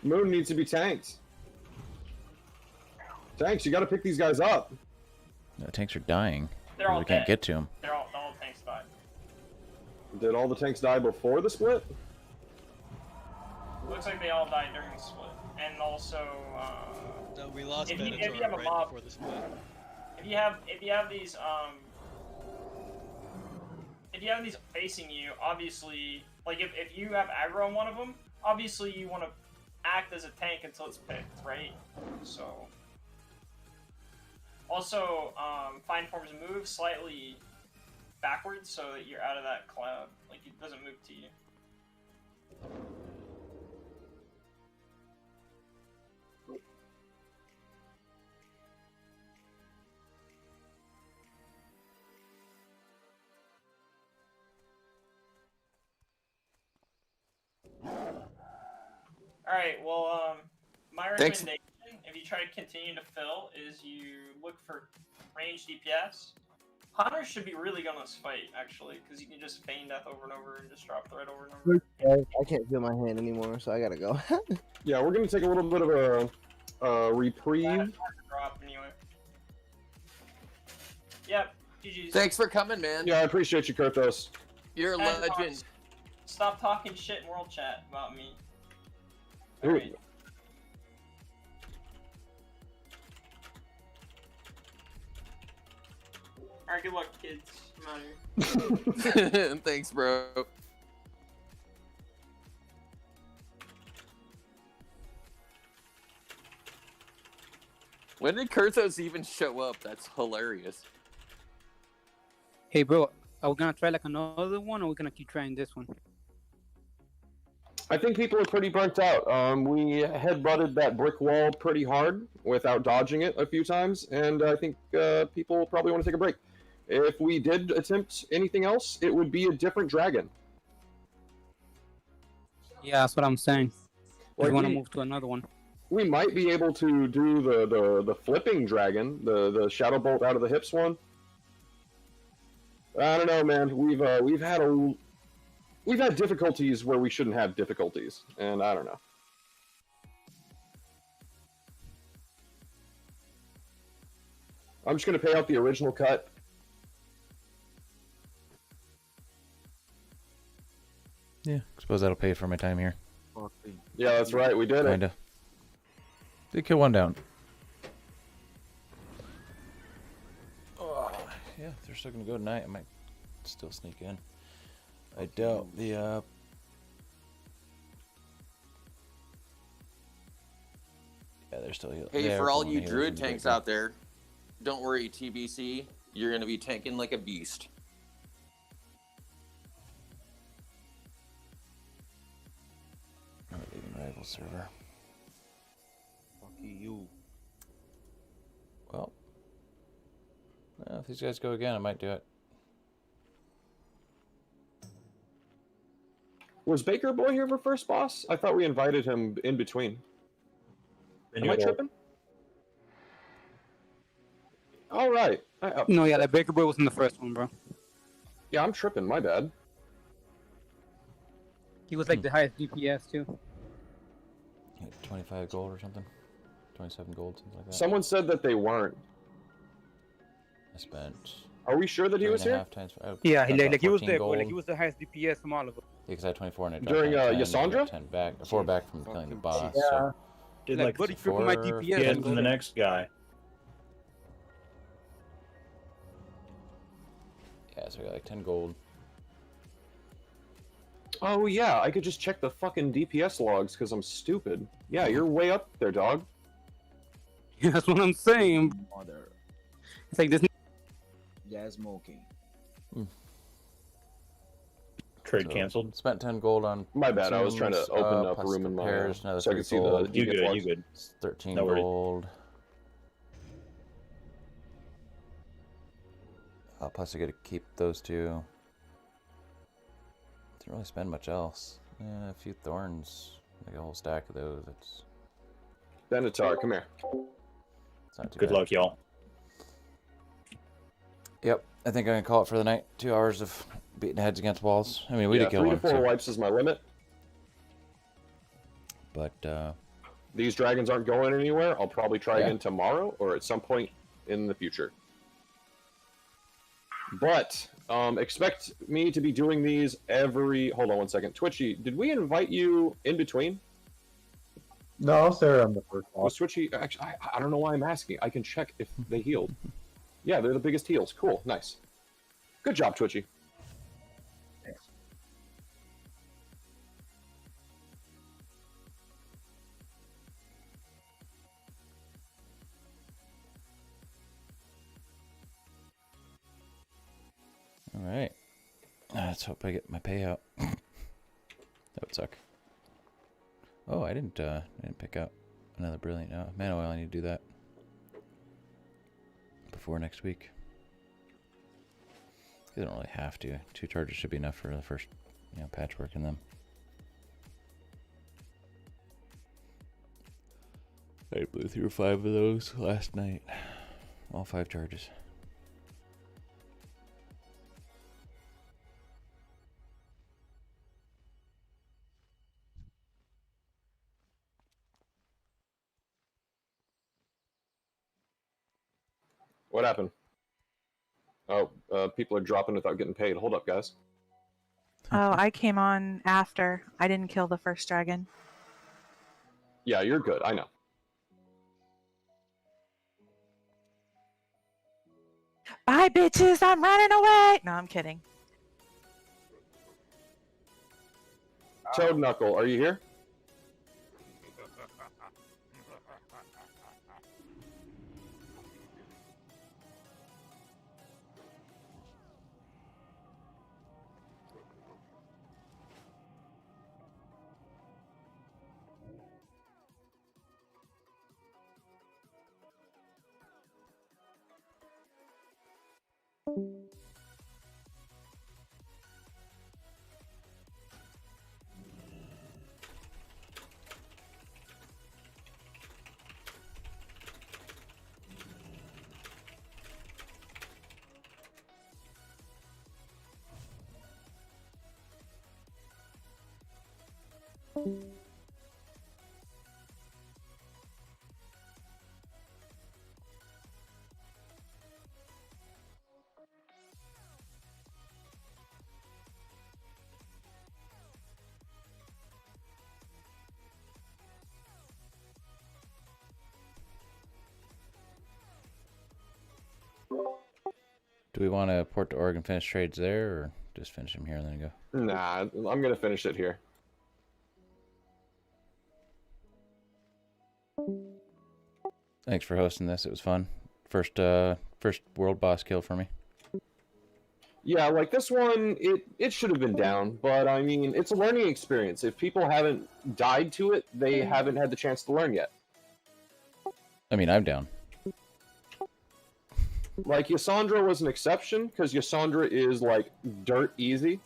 Moon needs to be tanked. Tanks, you gotta pick these guys up. No, tanks are dying. They're all We can't dead. get to them. They're all tanks died. Did all the tanks die before the split? Looks like they all died during the split. And also, No, we lost if you have Venator a right mob, before the split. if you have these facing you, obviously, like if you have aggro on one of them, obviously you want to act as a tank until it's picked, right? So, also, Fine Forms move slightly backwards so that you're out of that cloud, like it doesn't move to you. Alright, well, my Thanks. recommendation, if you try to continue to fill, is you look for range DPS. Hunters should be really good on this fight, actually, because you can just feign death over and over and just drop threat over and over. I can't feel my hand anymore, so I gotta go. Yeah, we're gonna take a little bit of a reprieve. Drop anyway. Yep, GG's. Thanks for coming, man. Yeah, I appreciate you, Kurthos. You're a And, legend. Stop talking shit in world chat about me. Ooh. Alright. Alright, good luck, kids. I'm out of here. Thanks, bro. When did Kurthos even show up? That's hilarious. Hey, bro, are we gonna try like another one, or are we gonna keep trying this one? I think people are pretty burnt out. We head-butted that brick wall pretty hard without dodging it a few times, and I think people probably want to take a break. If we did attempt anything else, it would be a different dragon. Yeah, that's what I'm saying. We Like want to we- move to another one. We might be able to do the flipping dragon, the shadow bolt out of the hips one. I don't know, man. We've had difficulties where we shouldn't have difficulties, and I don't know. I'm just gonna pay out the original cut. Yeah, I suppose that'll pay for my time here. Yeah, that's right. We did it. Kinda. Did kill one down. Oh, yeah, if they're still gonna go tonight, I might still sneak in. I doubt the yeah, they're still healing. Hey, for all you druid tanks out there, don't worry, TBC. You're gonna be tanking like a beast. I'm leaving rival server. Fuck you. Well, if these guys go again, I might do it. Was Baker Boy here for first boss? I thought we invited him in between. Am I tripping? All right. No, yeah, that Baker Boy was in the first one, bro. Yeah, I'm tripping. My bad. He was like the highest DPS too. 25 gold or something. 27 gold, something like that. Someone said that they weren't. I spent. Are we sure that he was here? Yeah, he was there, bro. Like, he was the highest DPS from all of them. Yeah, because I had 24 and I dropped During, down 10, Yasandra? 10 back, 4 back from killing the boss. Yeah. So. Did Like, buddy, triple my DPS. and the next guy. Yeah, so I got like 10 gold. Oh yeah, I could just check the fucking DPS logs because I'm stupid. Yeah, you're way up there, dog. Yeah, that's what I'm saying. Mother. It's like this. Yeah, smoking. Trade canceled. Spent 10 gold on. My bad, I was trying to open up a plus room in my repairs, another so I 3 could see the gold. DPS logs. You good. 13 No worries. gold. Plus I get to keep those 2. Didn't really spend much else. Yeah, a few thorns, like a whole stack of those. It's Benatar, come here. it's not too Good bad. luck, y'all. Yep, I think I'm gonna call it for the night. 2 hours of beating heads against walls. I mean, we did kill 3 one. to 4 wipes is my limit. But These dragons aren't going anywhere. I'll probably try Yeah. again tomorrow or at some point in the future. But expect me to be doing these every. Hold on one second. Twitchy, did we invite you in between? No, Sarah, I'm the first one. Was Twitchy? Actually, I don't know why I'm asking. I can check if they healed. Yeah, they're the biggest heals. Cool, nice. Good job, Twitchy. all right, let's hope I get my payout. That would suck. Oh, I didn't pick out another brilliant mana oil. I need to do that before next week. You don't really have to. 2 charges should be enough for the first, patchwork in them. I blew through 5 of those last night. All 5 charges. What happened? Oh, people are dropping without getting paid. Hold up, guys. Oh, I came on after. I didn't kill the first dragon. Yeah, you're good. I know. Bye, bitches. I'm running away. No, I'm kidding. Toad Knuckle, are you here? Do we want to port to Oregon, finish trades there, or just finish them here and then go? Nah, I'm gonna finish it here. Thanks for hosting this. It was fun. First world boss kill for me. Yeah, like this one, it should have been down, but I mean, it's a learning experience. If people haven't died to it, they haven't had the chance to learn yet. I mean, I'm down. Like, Yasandra was an exception, because Yasandra is, like, dirt easy.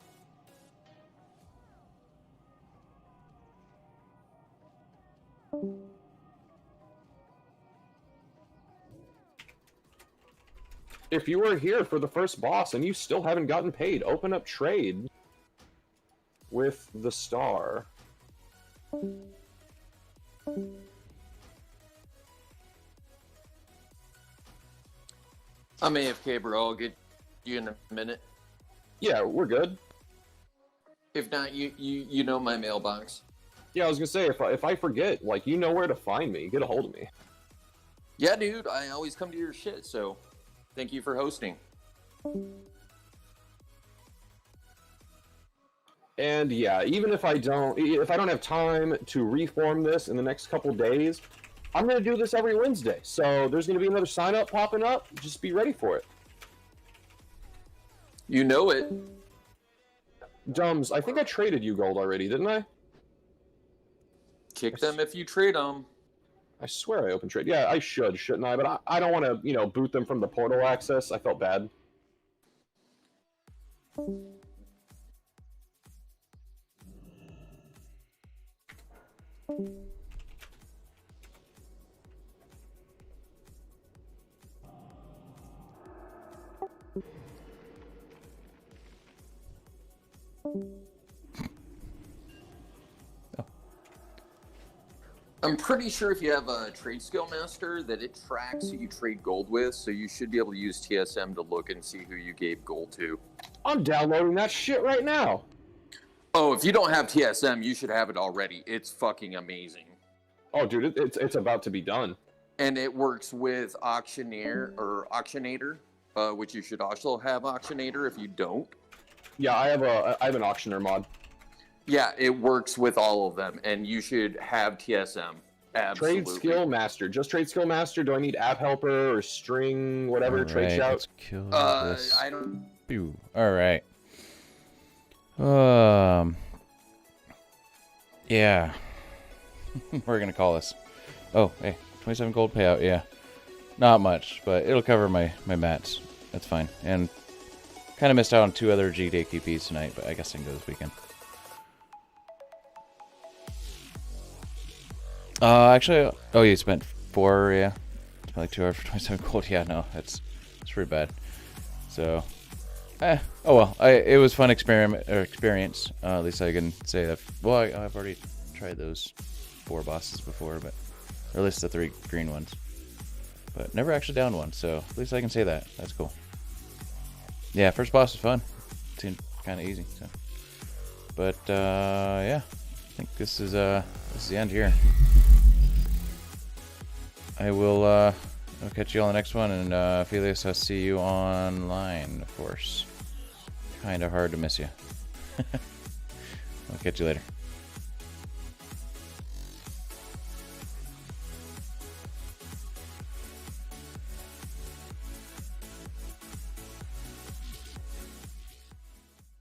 If you were here for the first boss and you still haven't gotten paid, open up trade with the star. I'm AFK, bro. I'll get you in a minute. Yeah, we're good. If not, you know my mailbox. Yeah, I was gonna say, if I forget, like, you know where to find me. Get a hold of me. Yeah, dude. I always come to your shit, so thank you for hosting. And yeah, even if I don't have time to reform this in the next couple days, I'm gonna do this every Wednesday. So there's gonna be another sign up popping up. Just be ready for it. You know it. Dums, I think I traded you gold already, didn't I? Kick them if you trade them. I swear I opened trade. Yeah, I should, shouldn't I? But I don't want to, boot them from the portal access. I felt bad. I'm pretty sure if you have a trade skill master that it tracks who you trade gold with, so you should be able to use TSM to look and see who you gave gold to. I'm downloading that shit right now. Oh, if you don't have TSM, you should have it already. It's fucking amazing. Oh, dude, it's about to be done. And it works with Auctioneer or Auctionator, which you should also have Auctionator if you don't. Yeah, I have an Auctioneer mod. Yeah, it works with all of them, and you should have TSM. Absolutely. Trade skill master. Just trade skill master. Do I need app helper or string, whatever? Trade shout. Let's kill this. I don't. Pew. All right. Yeah. We're gonna call this. Oh, hey, 27 gold payout. Yeah, not much, but it'll cover my mats. That's fine. And kind of missed out on 2 other GDKPs tonight, but I guess I can go this weekend. Actually, oh, you spent 4, yeah. It's like 2 hours for 27 gold. Yeah, no, that's pretty bad. So, oh well. It was fun experience. At least I can say that. Well, I've already tried those 4 bosses before, but or at least the 3 green ones. But never actually downed one, so at least I can say that. That's cool. Yeah, first boss was fun. Seemed kind of easy. So, but yeah, I think this is the end here. I will I'll catch you on the next one, and Felius, I'll see you online, of course. Kind of hard to miss you. I'll catch you later.